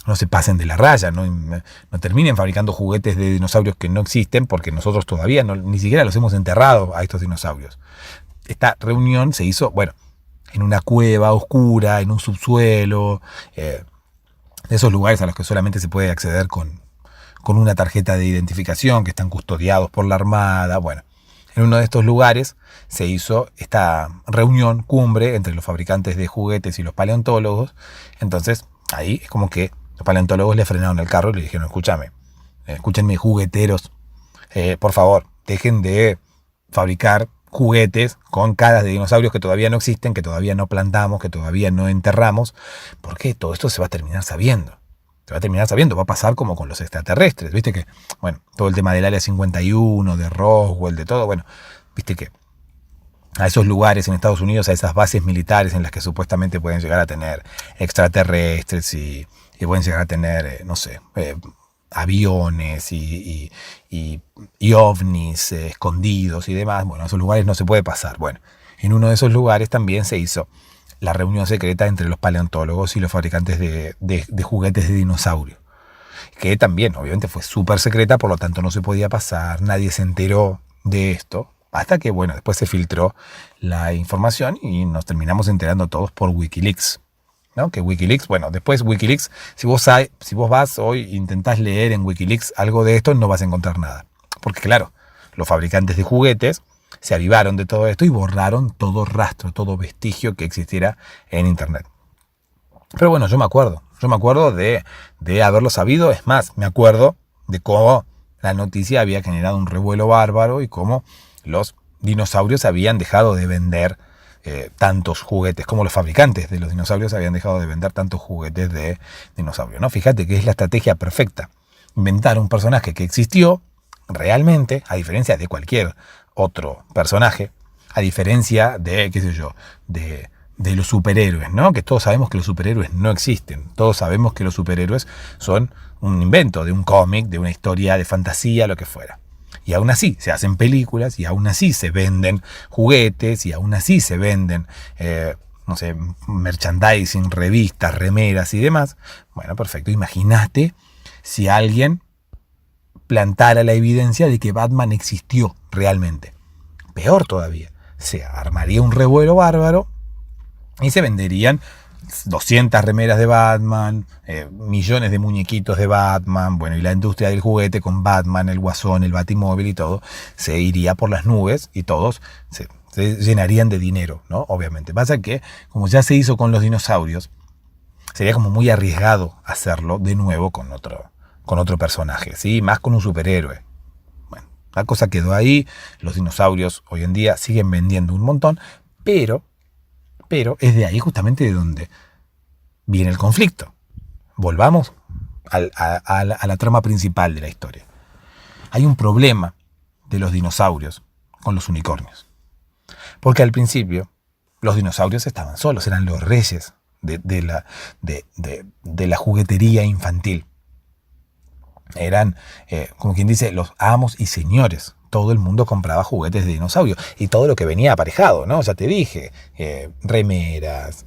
no se pasen de la raya, no terminen fabricando juguetes de dinosaurios que no existen, porque nosotros todavía ni siquiera los hemos enterrado a estos dinosaurios. Esta reunión se hizo, bueno, en una cueva oscura, en un subsuelo, de esos lugares a los que solamente se puede acceder con una tarjeta de identificación, que están custodiados por la Armada. Bueno, en uno de estos lugares se hizo esta reunión cumbre entre los fabricantes de juguetes y los paleontólogos. Entonces, ahí es como que los paleontólogos le frenaron el carro y le dijeron, escúchenme jugueteros, por favor, dejen de fabricar juguetes con caras de dinosaurios que todavía no existen, que todavía no plantamos, que todavía no enterramos, porque todo esto se va a terminar sabiendo. Va a pasar como con los extraterrestres. Viste que, bueno, todo el tema del Área 51, de Roswell, de todo, bueno, viste que a esos lugares en Estados Unidos, a esas bases militares en las que supuestamente pueden llegar a tener extraterrestres y pueden llegar a tener, aviones y ovnis escondidos y demás. Bueno, a esos lugares no se puede pasar. Bueno, en uno de esos lugares también se hizo la reunión secreta entre los paleontólogos y los fabricantes de juguetes de dinosaurio, que también obviamente fue súper secreta, por lo tanto no se podía pasar, nadie se enteró de esto, hasta que, bueno, después se filtró la información y nos terminamos enterando todos por Wikileaks, ¿no? Que Wikileaks, bueno, después Wikileaks, si vos vas hoy e intentás leer en Wikileaks algo de esto, no vas a encontrar nada. Porque claro, los fabricantes de juguetes se avivaron de todo esto y borraron todo rastro, todo vestigio que existiera en Internet. Pero bueno, yo me acuerdo de haberlo sabido. Es más, me acuerdo de cómo la noticia había generado un revuelo bárbaro y cómo los dinosaurios habían dejado de vender tantos juguetes, como los fabricantes de los dinosaurios habían dejado de vender tantos juguetes de dinosaurios, ¿no? Fíjate que es la estrategia perfecta. Inventar un personaje que existió realmente, a diferencia de cualquier otro personaje, a diferencia de, qué sé yo, de los superhéroes, ¿no? Que todos sabemos que los superhéroes no existen. Todos sabemos que los superhéroes son un invento de un cómic, de una historia de fantasía, lo que fuera. Y aún así se hacen películas, y aún así se venden juguetes, y aún así se venden, merchandising, revistas, remeras y demás. Bueno, perfecto. Imagínate si alguien plantara la evidencia de que Batman existió realmente. Peor todavía, se armaría un revuelo bárbaro y se venderían 200 remeras de Batman, millones de muñequitos de Batman, bueno, y la industria del juguete con Batman, el Guasón, el Batimóvil y todo, se iría por las nubes y todos se llenarían de dinero, ¿no? Obviamente. Pasa que, como ya se hizo con los dinosaurios, sería como muy arriesgado hacerlo de nuevo con otro personaje, ¿sí? Más con un superhéroe. Bueno, la cosa quedó ahí, los dinosaurios hoy en día siguen vendiendo un montón, pero es de ahí justamente de donde viene el conflicto. Volvamos a la trama principal de la historia. Hay un problema de los dinosaurios con los unicornios. Porque al principio los dinosaurios estaban solos, eran los reyes de la juguetería infantil. Eran, como quien dice, los amos y señores. Todo el mundo compraba juguetes de dinosaurio y todo lo que venía aparejado, ¿no? Ya te dije, remeras,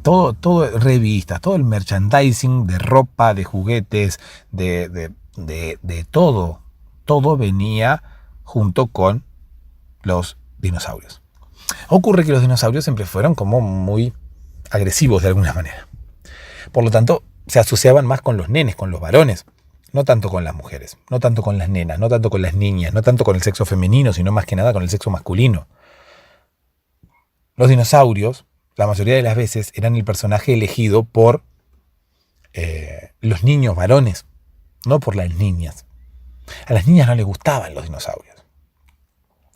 todo, revistas, todo el merchandising de ropa, de juguetes, de todo. Todo venía junto con los dinosaurios. Ocurre que los dinosaurios siempre fueron como muy agresivos de alguna manera. Por lo tanto, se asociaban más con los nenes, con los varones. No tanto con las mujeres, no tanto con las nenas, no tanto con las niñas, no tanto con el sexo femenino, sino más que nada con el sexo masculino. Los dinosaurios, la mayoría de las veces, eran el personaje elegido por los niños varones, no por las niñas. A las niñas no les gustaban los dinosaurios.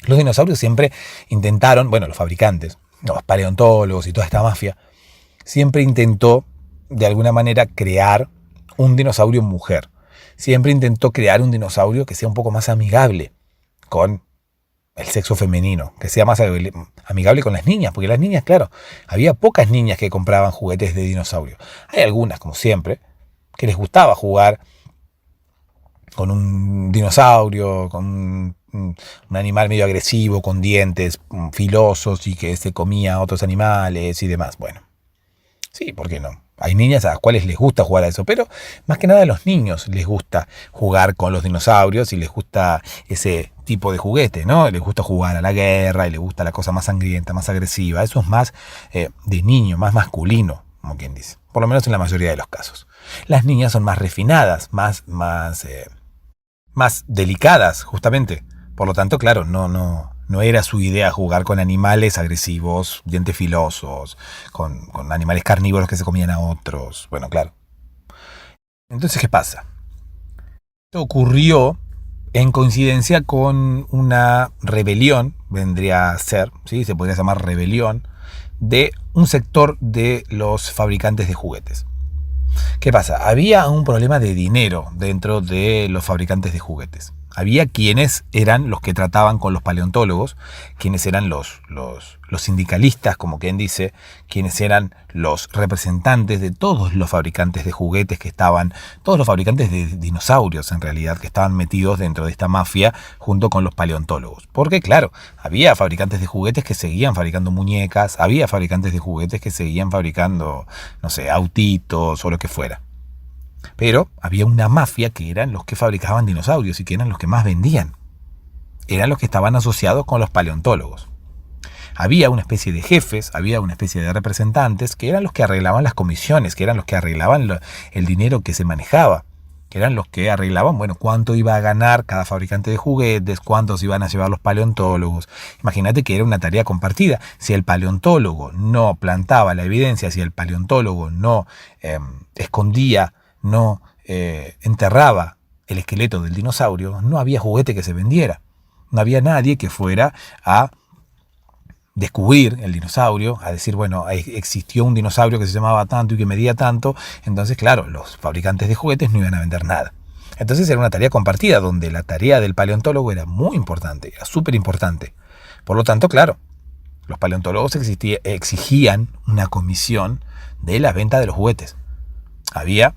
Los dinosaurios siempre intentaron, bueno, los fabricantes, los paleontólogos y toda esta mafia, siempre intentó, de alguna manera, crear un dinosaurio mujer. Siempre intentó crear un dinosaurio que sea un poco más amigable con el sexo femenino, que sea más amigable con las niñas, porque las niñas, claro, había pocas niñas que compraban juguetes de dinosaurio. Hay algunas, como siempre, que les gustaba jugar con un dinosaurio, con un animal medio agresivo, con dientes filosos y que se comía a otros animales y demás. Bueno, sí, ¿por qué no? Hay niñas a las cuales les gusta jugar a eso, pero más que nada a los niños les gusta jugar con los dinosaurios y les gusta ese tipo de juguete, ¿no? Les gusta jugar a la guerra y les gusta la cosa más sangrienta, más agresiva. Eso es más de niño, más masculino, como quien dice. Por lo menos en la mayoría de los casos. Las niñas son más refinadas, más delicadas, justamente. Por lo tanto, claro, no era su idea jugar con animales agresivos, dientes filosos, con animales carnívoros que se comían a otros. Bueno, claro. Entonces, ¿qué pasa? Esto ocurrió en coincidencia con una rebelión, vendría a ser, ¿sí? Se podría llamar rebelión, de un sector de los fabricantes de juguetes. ¿Qué pasa? Había un problema de dinero dentro de los fabricantes de juguetes. Había quienes eran los que trataban con los paleontólogos, quienes eran los sindicalistas, como quien dice, quienes eran los representantes de todos los fabricantes de juguetes que estaban, todos los fabricantes de dinosaurios en realidad, que estaban metidos dentro de esta mafia junto con los paleontólogos. Porque claro, había fabricantes de juguetes que seguían fabricando muñecas, había fabricantes de juguetes que seguían fabricando, no sé, autitos o lo que fuera. Pero había una mafia que eran los que fabricaban dinosaurios y que eran los que más vendían. Eran los que estaban asociados con los paleontólogos. Había una especie de jefes, había una especie de representantes que eran los que arreglaban las comisiones, que eran los que arreglaban el dinero que se manejaba, que eran los que arreglaban, bueno, cuánto iba a ganar cada fabricante de juguetes, cuántos iban a llevar los paleontólogos. Imagínate que era una tarea compartida. Si el paleontólogo no plantaba la evidencia, si el paleontólogo no escondía, no enterraba el esqueleto del dinosaurio, no había juguete que se vendiera. No había nadie que fuera a descubrir el dinosaurio, a decir, bueno, existió un dinosaurio que se llamaba tanto y que medía tanto. Entonces, claro, los fabricantes de juguetes no iban a vender nada. Entonces era una tarea compartida, donde la tarea del paleontólogo era muy importante, era súper importante. Por lo tanto, claro, los paleontólogos exigían una comisión de la venta de los juguetes. Había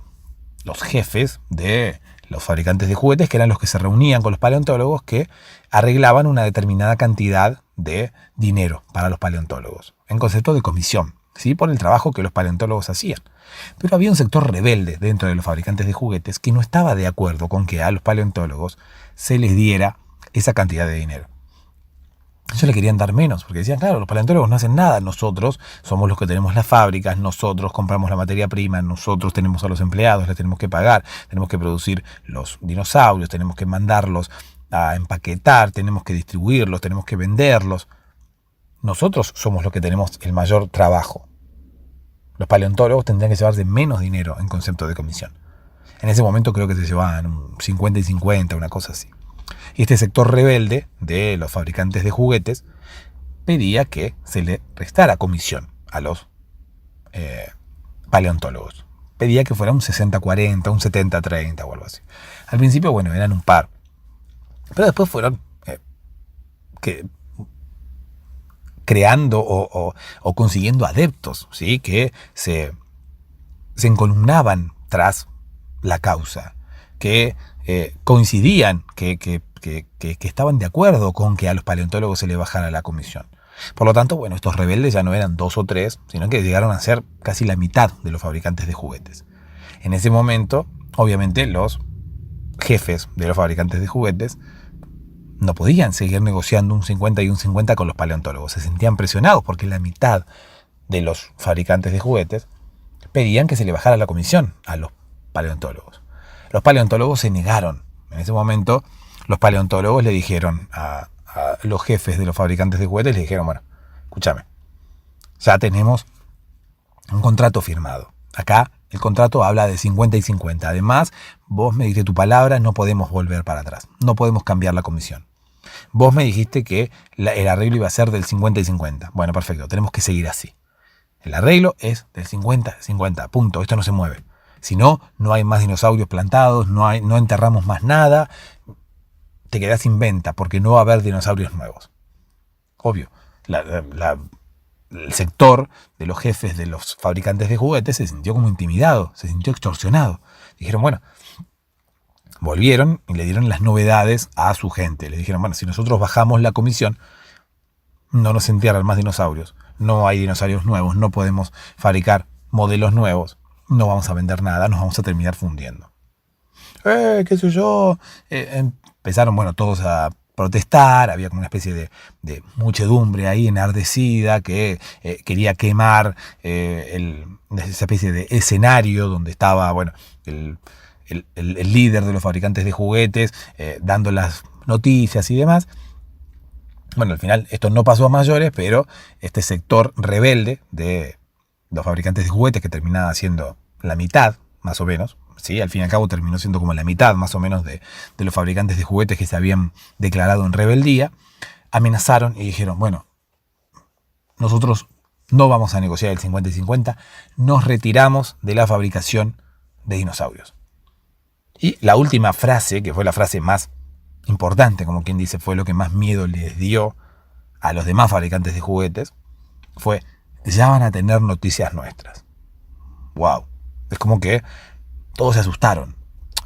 los jefes de los fabricantes de juguetes, que eran los que se reunían con los paleontólogos, que arreglaban una determinada cantidad de dinero para los paleontólogos, en concepto de comisión. ¿sí? Por el trabajo que los paleontólogos hacían. Pero había un sector rebelde dentro de los fabricantes de juguetes que no estaba de acuerdo con que a los paleontólogos se les diera esa cantidad de dinero. Ellos le querían dar menos, porque decían, claro, los paleontólogos no hacen nada, nosotros somos los que tenemos las fábricas, nosotros compramos la materia prima, nosotros tenemos a los empleados, les tenemos que pagar, tenemos que producir los dinosaurios, tenemos que mandarlos a empaquetar, tenemos que distribuirlos, tenemos que venderlos. Nosotros somos los que tenemos el mayor trabajo. Los paleontólogos tendrían que llevarse menos dinero en concepto de comisión. En ese momento creo que se llevaban un 50 y 50, una cosa así. Y este sector rebelde de los fabricantes de juguetes pedía que se le restara comisión a los paleontólogos. Pedía que fuera un 60-40, un 70-30 o algo así. Al principio, bueno, eran un par. Pero después fueron creando o consiguiendo adeptos, ¿sí? Que se encolumnaban tras la causa, que coincidían, que estaban de acuerdo con que a los paleontólogos se les bajara la comisión. Por lo tanto, bueno, estos rebeldes ya no eran 2 o 3, sino que llegaron a ser casi la mitad de los fabricantes de juguetes. En ese momento, obviamente, los jefes de los fabricantes de juguetes no podían seguir negociando un 50 y un 50 con los paleontólogos. Se sentían presionados porque la mitad de los fabricantes de juguetes pedían que se le bajara la comisión a los paleontólogos. Los paleontólogos se negaron. En ese momento, los paleontólogos le dijeron a los jefes de los fabricantes de juguetes, le dijeron, bueno, escúchame, ya tenemos un contrato firmado. Acá el contrato habla de 50 y 50. Además, vos me diste tu palabra, no podemos volver para atrás. No podemos cambiar la comisión. Vos me dijiste que el arreglo iba a ser del 50 y 50. Bueno, perfecto, tenemos que seguir así. El arreglo es del 50-50, punto, esto no se mueve. Si no, no hay más dinosaurios plantados, no enterramos más nada, te quedás sin venta porque no va a haber dinosaurios nuevos. Obvio, el sector de los jefes de los fabricantes de juguetes se sintió como intimidado, se sintió extorsionado. Dijeron, bueno, volvieron y le dieron las novedades a su gente. Le dijeron, bueno, si nosotros bajamos la comisión, no nos entierran más dinosaurios, no hay dinosaurios nuevos, no podemos fabricar modelos nuevos, no vamos a vender nada, nos vamos a terminar fundiendo. ¿Qué sé yo? Empezaron, bueno, todos a protestar, había como una especie de muchedumbre ahí enardecida que quería quemar esa especie de escenario donde estaba, bueno, el líder de los fabricantes de juguetes dando las noticias y demás. Bueno, al final esto no pasó a mayores, pero este sector rebelde de los fabricantes de juguetes, que terminaba siendo la mitad, más o menos, ¿sí? Al fin y al cabo terminó siendo como la mitad, más o menos, de los fabricantes de juguetes que se habían declarado en rebeldía, amenazaron y dijeron, bueno, nosotros no vamos a negociar el 50 y 50, nos retiramos de la fabricación de dinosaurios. Y la última frase, que fue la frase más importante, como quien dice, fue lo que más miedo les dio a los demás fabricantes de juguetes, fue, ya van a tener noticias nuestras. ¡Wow! Es como que todos se asustaron.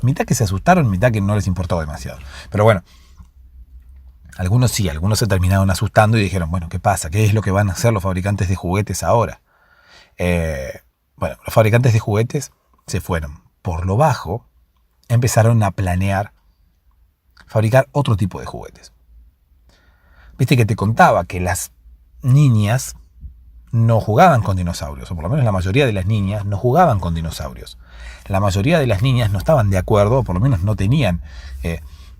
Mitad que se asustaron, mitad que no les importó demasiado. Pero bueno, algunos sí, algunos se terminaron asustando y dijeron, bueno, ¿qué pasa? ¿Qué es lo que van a hacer los fabricantes de juguetes ahora? Bueno, los fabricantes de juguetes se fueron por lo bajo, empezaron a planear fabricar otro tipo de juguetes. Viste que te contaba que las niñas no jugaban con dinosaurios, o por lo menos la mayoría de las niñas no jugaban con dinosaurios. La mayoría de las niñas no estaban de acuerdo, o por lo menos no tenían,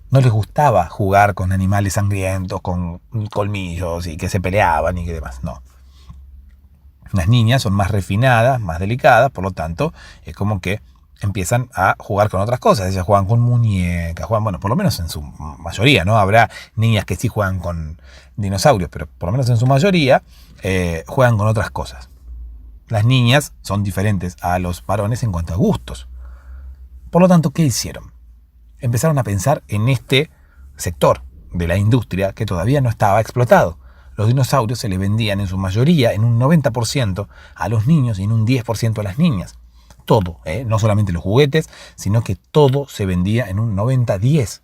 no les gustaba jugar con animales sangrientos, con colmillos y que se peleaban y que demás. No. Las niñas son más refinadas, más delicadas, por lo tanto, es como que empiezan a jugar con otras cosas. Ellas juegan con muñecas, juegan, bueno, por lo menos en su mayoría, ¿no? Habrá niñas que sí juegan con dinosaurios, pero por lo menos en su mayoría juegan con otras cosas. Las niñas son diferentes a los varones en cuanto a gustos. Por lo tanto, ¿qué hicieron? Empezaron a pensar en este sector de la industria que todavía no estaba explotado. Los dinosaurios se le vendían en su mayoría, en un 90%, a los niños y en un 10% a las niñas. Todo, no solamente los juguetes, sino que todo se vendía en un 90-10.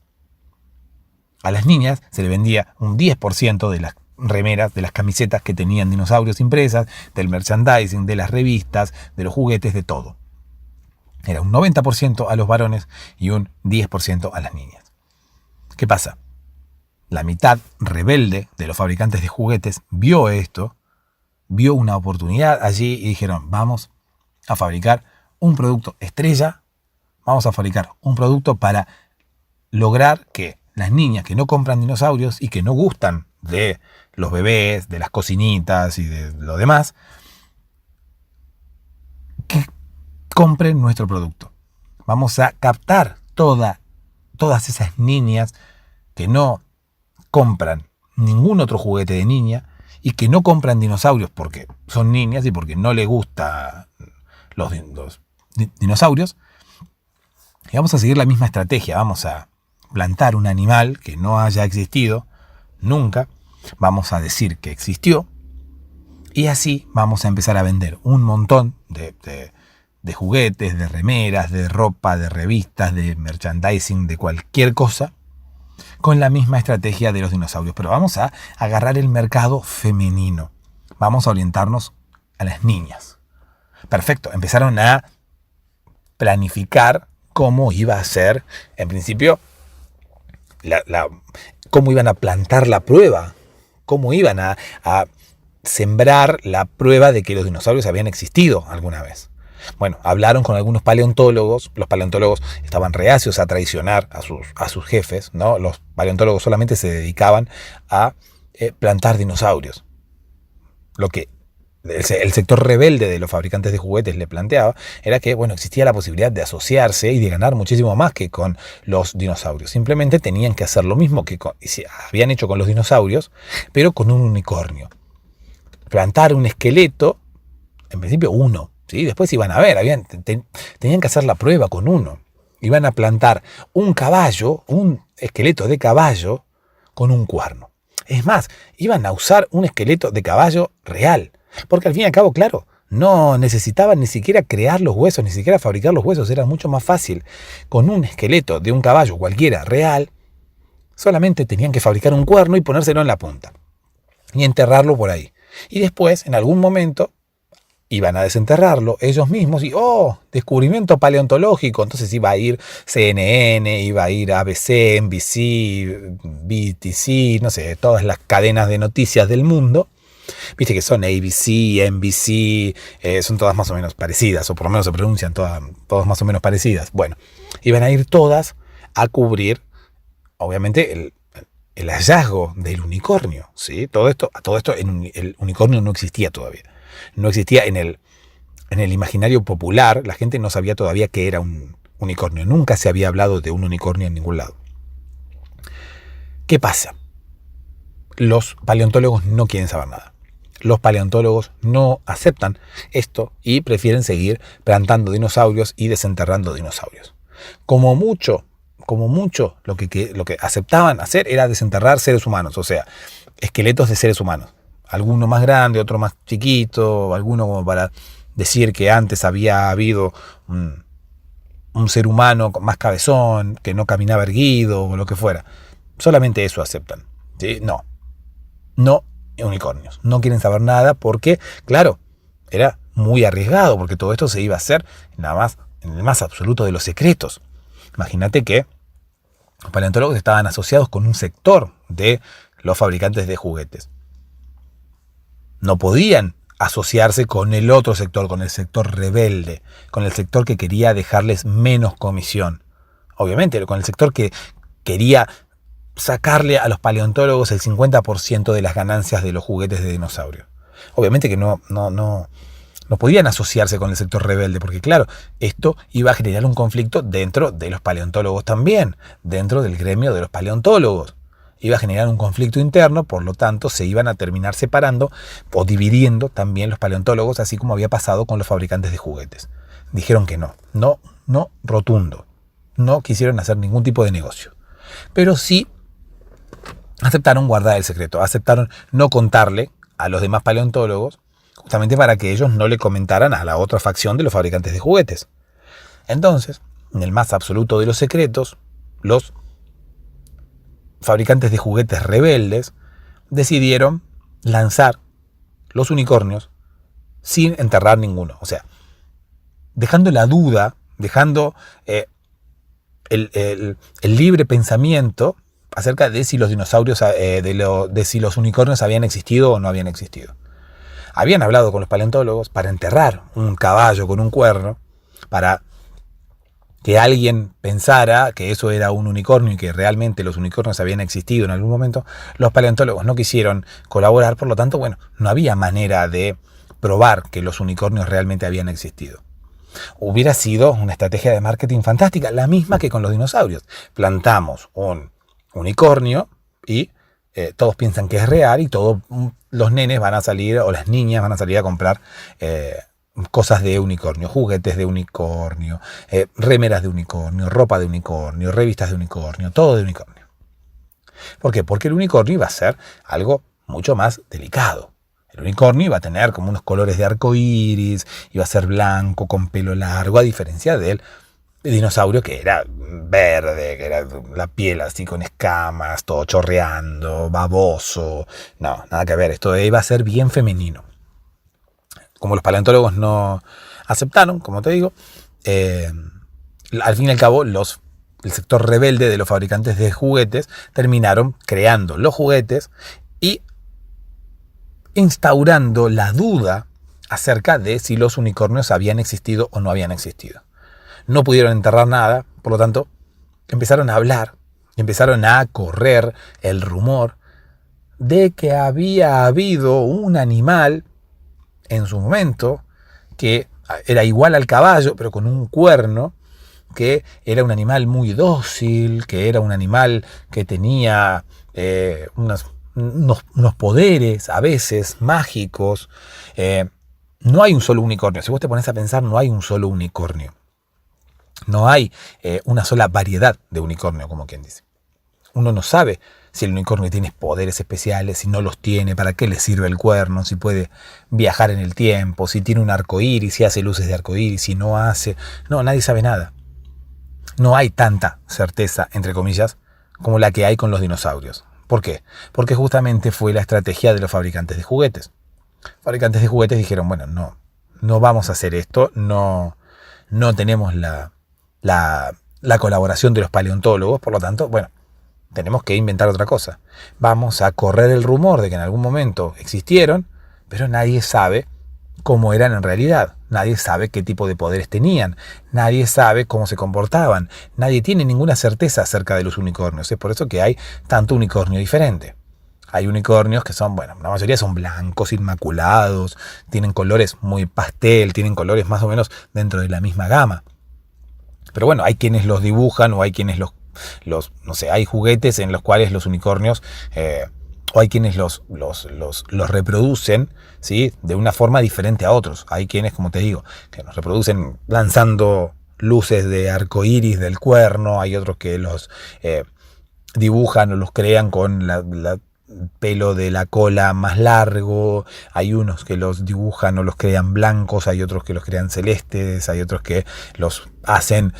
A las niñas se le vendía un 10% remeras, de las camisetas que tenían dinosaurios impresas, del merchandising, de las revistas, de los juguetes, de todo. Era un 90% a los varones y un 10% a las niñas. ¿Qué pasa? La mitad rebelde de los fabricantes de juguetes vio esto, vio una oportunidad allí y dijeron, vamos a fabricar un producto estrella, vamos a fabricar un producto para lograr que las niñas que no compran dinosaurios y que no gustan de los bebés, de las cocinitas y de lo demás, que compren nuestro producto. Vamos a captar todas esas niñas que no compran ningún otro juguete de niña y que no compran dinosaurios porque son niñas y porque no les gustan los dinosaurios. Y vamos a seguir la misma estrategia. Vamos a plantar un animal que no haya existido nunca. Vamos a decir que existió. Y así vamos a empezar a vender un montón de juguetes, de remeras, de ropa, de revistas, de merchandising, de cualquier cosa, con la misma estrategia de los dinosaurios. Pero vamos a agarrar el mercado femenino. Vamos a orientarnos a las niñas. Perfecto. Empezaron a planificar cómo iba a ser, en principio, cómo iban a plantar la prueba, cómo iban a sembrar la prueba de que los dinosaurios habían existido alguna vez. Bueno, hablaron con algunos paleontólogos. Los paleontólogos estaban reacios a traicionar a sus jefes, ¿no? Los paleontólogos solamente se dedicaban a plantar dinosaurios. Lo que el sector rebelde de los fabricantes de juguetes le planteaba era que, bueno, existía la posibilidad de asociarse y de ganar muchísimo más que con los dinosaurios. Simplemente tenían que hacer lo mismo que habían hecho con los dinosaurios, pero con un unicornio. Plantar un esqueleto, en principio uno, ¿sí? Después iban a ver, tenían que hacer la prueba con uno. Iban a plantar un caballo, un esqueleto de caballo con un cuerno. Es más, iban a usar un esqueleto de caballo real. Porque al fin y al cabo, claro, no necesitaban ni siquiera crear los huesos, ni siquiera fabricar los huesos. Era mucho más fácil. Con un esqueleto de un caballo cualquiera real, solamente tenían que fabricar un cuerno y ponérselo en la punta. Y enterrarlo por ahí. Y después, en algún momento, iban a desenterrarlo ellos mismos y ¡oh! Descubrimiento paleontológico. Entonces iba a ir CNN, iba a ir ABC, NBC, BTC, no sé, todas las cadenas de noticias del mundo. Viste que son ABC, NBC, son todas más o menos parecidas, o por lo menos se pronuncian todas más o menos parecidas. Bueno, iban a ir todas a cubrir, obviamente, el hallazgo del unicornio, ¿sí? Todo esto, el unicornio no existía todavía. No existía en el imaginario popular, la gente no sabía todavía qué era un unicornio. Nunca se había hablado de un unicornio en ningún lado. ¿Qué pasa? Los paleontólogos no quieren saber nada. Los paleontólogos no aceptan esto y prefieren seguir plantando dinosaurios y desenterrando dinosaurios. Como mucho, lo que aceptaban hacer era desenterrar seres humanos, o sea, esqueletos de seres humanos. Alguno más grande, otro más chiquito, alguno como para decir que antes había habido un ser humano más cabezón, que no caminaba erguido o lo que fuera. Solamente eso aceptan, ¿sí? No unicornios. No quieren saber nada porque, claro, era muy arriesgado porque todo esto se iba a hacer nada más en el más absoluto de los secretos. Imagínate que los paleontólogos estaban asociados con un sector de los fabricantes de juguetes. No podían asociarse con el otro sector, con el sector rebelde, con el sector que quería dejarles menos comisión. Obviamente, con el sector que quería sacarle a los paleontólogos el 50% de las ganancias de los juguetes de dinosaurio. Obviamente que no podían asociarse con el sector rebelde, porque claro, esto iba a generar un conflicto dentro de los paleontólogos también, dentro del gremio de los paleontólogos. Iba a generar un conflicto interno, por lo tanto se iban a terminar separando o dividiendo también los paleontólogos, así como había pasado con los fabricantes de juguetes. Dijeron que no, rotundo. No quisieron hacer ningún tipo de negocio. Pero sí aceptaron guardar el secreto, aceptaron no contarle a los demás paleontólogos, justamente para que ellos no le comentaran a la otra facción de los fabricantes de juguetes. Entonces, en el más absoluto de los secretos, los fabricantes de juguetes rebeldes decidieron lanzar los unicornios sin enterrar ninguno. O sea, dejando la duda, dejando el libre pensamiento acerca de si los dinosaurios, de si los unicornios habían existido o no habían existido. Habían hablado con los paleontólogos para enterrar un caballo con un cuerno, para que alguien pensara que eso era un unicornio y que realmente los unicornios habían existido en algún momento. Los paleontólogos no quisieron colaborar, por lo tanto, bueno, no había manera de probar que los unicornios realmente habían existido. Hubiera sido una estrategia de marketing fantástica, la misma que con los dinosaurios. Plantamos un unicornio y todos piensan que es real y todos los nenes van a salir, o las niñas van a salir a comprar cosas de unicornio, juguetes de unicornio, remeras de unicornio, ropa de unicornio, revistas de unicornio, todo de unicornio. ¿Por qué? Porque el unicornio iba a ser algo mucho más delicado. El unicornio iba a tener como unos colores de arco iris, iba a ser blanco, con pelo largo, a diferencia del dinosaurio que era verde, que era la piel así con escamas, todo chorreando, baboso. No, nada que ver, esto iba a ser bien femenino. Como los paleontólogos no aceptaron, como te digo, al fin y al cabo el sector rebelde de los fabricantes de juguetes terminaron creando los juguetes y instaurando la duda acerca de si los unicornios habían existido o no habían existido. No pudieron enterrar nada, por lo tanto, empezaron a hablar, empezaron a correr el rumor de que había habido un animal en su momento que era igual al caballo, pero con un cuerno, que era un animal muy dócil, que era un animal que tenía unos poderes a veces mágicos. No hay un solo unicornio. Si vos te pones a pensar, no hay un solo unicornio. No hay una sola variedad de unicornio, como quien dice. Uno no sabe si el unicornio tiene poderes especiales, si no los tiene, para qué le sirve el cuerno, si puede viajar en el tiempo, si tiene un arco iris, si hace luces de arco iris, si no hace. No, nadie sabe nada. No hay tanta certeza, entre comillas, como la que hay con los dinosaurios. ¿Por qué? Porque justamente fue la estrategia de los fabricantes de juguetes. Fabricantes de juguetes dijeron, bueno, no vamos a hacer esto, no tenemos la colaboración de los paleontólogos, por lo tanto, bueno, tenemos que inventar otra cosa. Vamos a correr el rumor de que en algún momento existieron, pero nadie sabe cómo eran en realidad. Nadie sabe qué tipo de poderes tenían. Nadie sabe cómo se comportaban. Nadie tiene ninguna certeza acerca de los unicornios. Es por eso que hay tanto unicornio diferente. Hay unicornios que son, bueno, la mayoría son blancos, inmaculados, tienen colores muy pastel, tienen colores más o menos dentro de la misma gama. Pero bueno, hay quienes los dibujan o hay quienes no sé, hay juguetes en los cuales los unicornios, o hay quienes los reproducen, ¿sí?, de una forma diferente a otros. Hay quienes, como te digo, que los reproducen lanzando luces de arco iris del cuerno, hay otros que los dibujan o los crean con la pelo de la cola más largo, hay unos que los dibujan o los crean blancos, hay otros que los crean celestes, hay otros que los hacen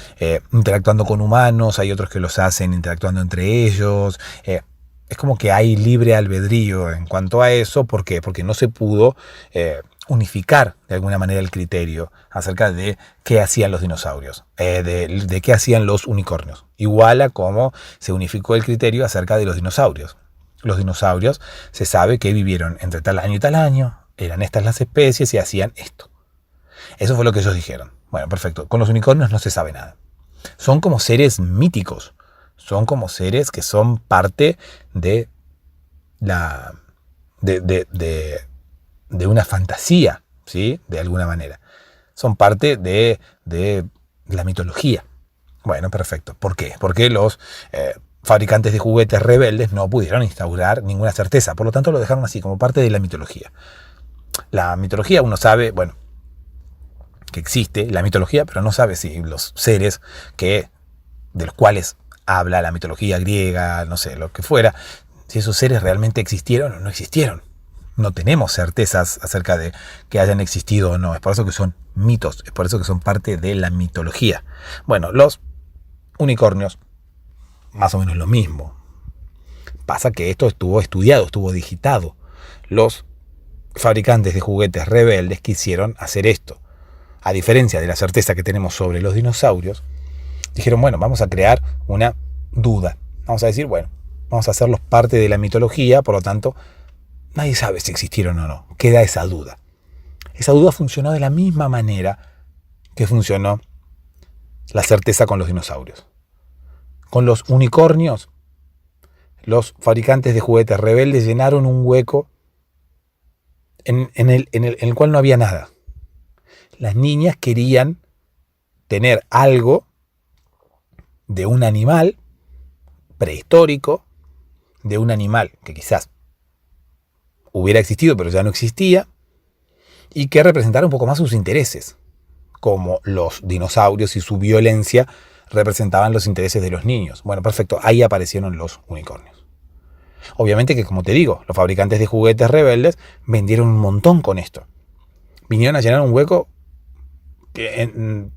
interactuando con humanos, hay otros que los hacen interactuando entre ellos. Es como que hay libre albedrío en cuanto a eso. ¿Por qué? Porque no se pudo unificar de alguna manera el criterio acerca de qué hacían los dinosaurios, de qué hacían los unicornios, igual a cómo se unificó el criterio acerca de los dinosaurios. Los dinosaurios se sabe que vivieron entre tal año y tal año, eran estas las especies y hacían esto. Eso fue lo que ellos dijeron. Bueno, perfecto. Con los unicornios no se sabe nada. Son como seres míticos. Son como seres que son parte de de una fantasía, ¿sí?, de alguna manera. Son parte de la mitología. Bueno, perfecto. ¿Por qué? Porque los fabricantes de juguetes rebeldes no pudieron instaurar ninguna certeza. Por lo tanto, lo dejaron así, como parte de la mitología. La mitología, uno sabe, bueno, que existe la mitología, pero no sabe si los seres de los cuales habla la mitología griega, no sé, lo que fuera, si esos seres realmente existieron o no existieron. No tenemos certezas acerca de que hayan existido o no. Es por eso que son mitos, es por eso que son parte de la mitología. Bueno, los unicornios, más o menos lo mismo. Pasa que esto estuvo estudiado, estuvo digitado. Los fabricantes de juguetes rebeldes quisieron hacer esto. A diferencia de la certeza que tenemos sobre los dinosaurios, dijeron, bueno, vamos a crear una duda. Vamos a decir, bueno, vamos a hacerlos parte de la mitología, por lo tanto, nadie sabe si existieron o no. Queda esa duda. Esa duda funcionó de la misma manera que funcionó la certeza con los dinosaurios. Con los unicornios, los fabricantes de juguetes rebeldes llenaron un hueco en el cual no había nada. Las niñas querían tener algo de un animal prehistórico, de un animal que quizás hubiera existido pero ya no existía, y que representara un poco más sus intereses, como los dinosaurios y su violencia representaban los intereses de los niños. Bueno, perfecto, ahí aparecieron los unicornios. Obviamente que, como te digo, los fabricantes de juguetes rebeldes vendieron un montón con esto. Vinieron a llenar un hueco que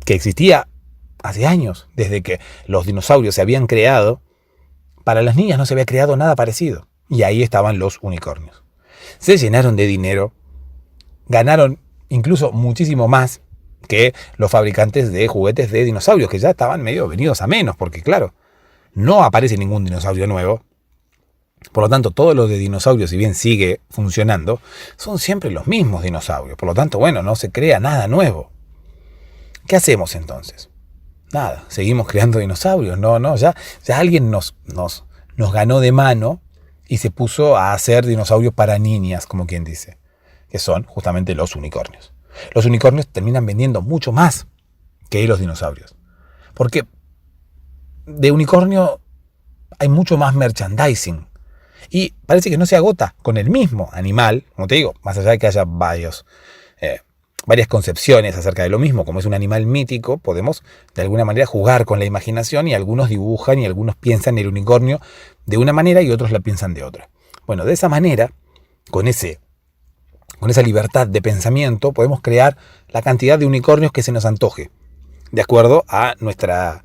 existía hace años, desde que los dinosaurios se habían creado. Para las niñas no se había creado nada parecido. Y ahí estaban los unicornios. Se llenaron de dinero, ganaron incluso muchísimo más que los fabricantes de juguetes de dinosaurios, que ya estaban medio venidos a menos, porque claro, no aparece ningún dinosaurio nuevo. Por lo tanto, todo lo de dinosaurios, si bien sigue funcionando, son siempre los mismos dinosaurios. Por lo tanto, bueno, no se crea nada nuevo. ¿Qué hacemos entonces? Nada, seguimos creando dinosaurios. Ya alguien nos ganó de mano y se puso a hacer dinosaurios para niñas, como quien dice, que son justamente los unicornios. Los unicornios terminan vendiendo mucho más que los dinosaurios. Porque de unicornio hay mucho más merchandising. Y parece que no se agota con el mismo animal, como te digo, más allá de que haya varias concepciones acerca de lo mismo, como es un animal mítico, podemos de alguna manera jugar con la imaginación y algunos dibujan y algunos piensan el unicornio de una manera y otros la piensan de otra. Bueno, de esa manera, con esa libertad de pensamiento, podemos crear la cantidad de unicornios que se nos antoje, de acuerdo a nuestra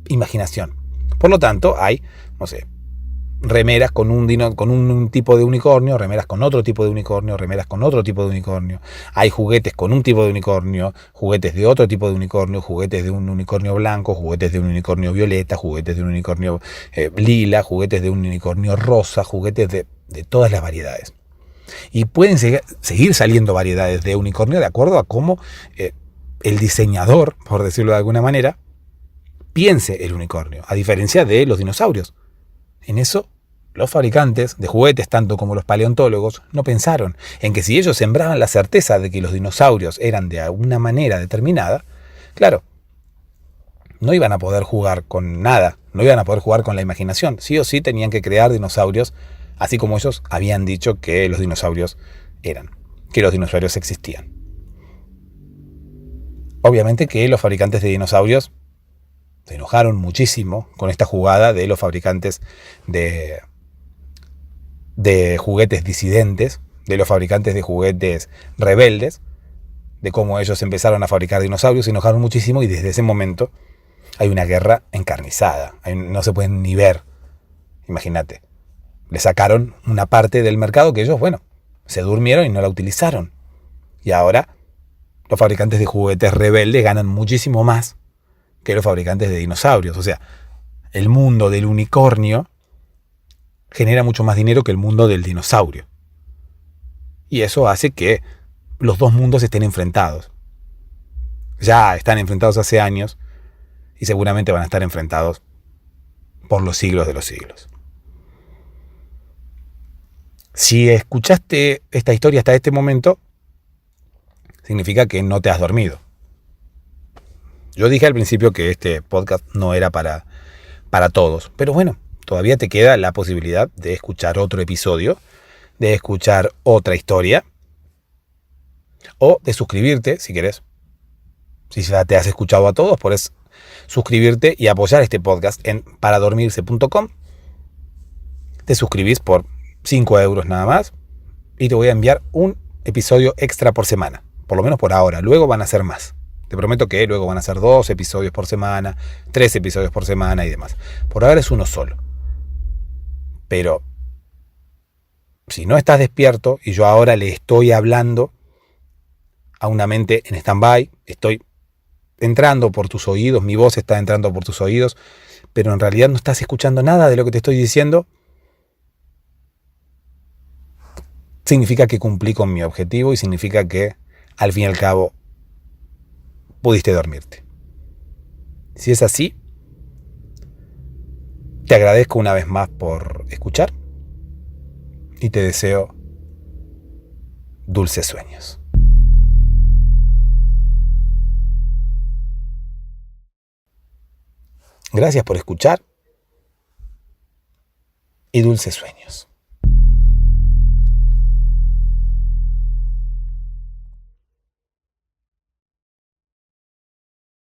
imaginación. Por lo tanto, hay, remeras con un tipo de unicornio, remeras con otro tipo de unicornio, remeras con otro tipo de unicornio. Hay juguetes con un tipo de unicornio, juguetes de otro tipo de unicornio, juguetes de un unicornio blanco, juguetes de un unicornio violeta, juguetes de un unicornio lila, juguetes de un unicornio rosa, juguetes de todas las variedades. Y pueden seguir saliendo variedades de unicornio de acuerdo a cómo el diseñador, por decirlo de alguna manera, piense el unicornio, a diferencia de los dinosaurios. En eso, los fabricantes de juguetes, tanto como los paleontólogos, no pensaron en que si ellos sembraban la certeza de que los dinosaurios eran de una manera determinada, claro, no iban a poder jugar con nada, no iban a poder jugar con la imaginación. Sí o sí tenían que crear dinosaurios, así como ellos habían dicho que los dinosaurios eran, que los dinosaurios existían. Obviamente que los fabricantes de dinosaurios se enojaron muchísimo con esta jugada de los fabricantes de juguetes disidentes, de los fabricantes de juguetes rebeldes, de cómo ellos empezaron a fabricar dinosaurios. Se enojaron muchísimo y desde ese momento hay una guerra encarnizada. No se pueden ni ver. Imagínate. Le sacaron una parte del mercado que ellos, se durmieron y no la utilizaron. Y ahora los fabricantes de juguetes rebeldes ganan muchísimo más que los fabricantes de dinosaurios. O sea, el mundo del unicornio genera mucho más dinero que el mundo del dinosaurio. Y eso hace que los dos mundos estén enfrentados. Ya están enfrentados hace años y seguramente van a estar enfrentados por los siglos de los siglos. Si escuchaste esta historia hasta este momento, significa que no te has dormido. Yo dije al principio que este podcast no era para todos, pero todavía te queda la posibilidad de escuchar otro episodio, de escuchar otra historia, o de suscribirte, si querés. Si ya te has escuchado a todos, podés suscribirte y apoyar este podcast en paradormirse.com. Te suscribís por 5 euros nada más y te voy a enviar un episodio extra por semana, por lo menos por ahora. Luego van a ser más. Te prometo que luego van a ser 2 episodios por semana, 3 episodios por semana y demás. Por ahora es uno solo. Pero si no estás despierto y yo ahora le estoy hablando a una mente en stand-by, estoy entrando por tus oídos, mi voz está entrando por tus oídos, pero en realidad no estás escuchando nada de lo que te estoy diciendo, significa que cumplí con mi objetivo y significa que al fin y al cabo pudiste dormirte. Si es así, te agradezco una vez más por escuchar y te deseo dulces sueños. Gracias por escuchar y dulces sueños.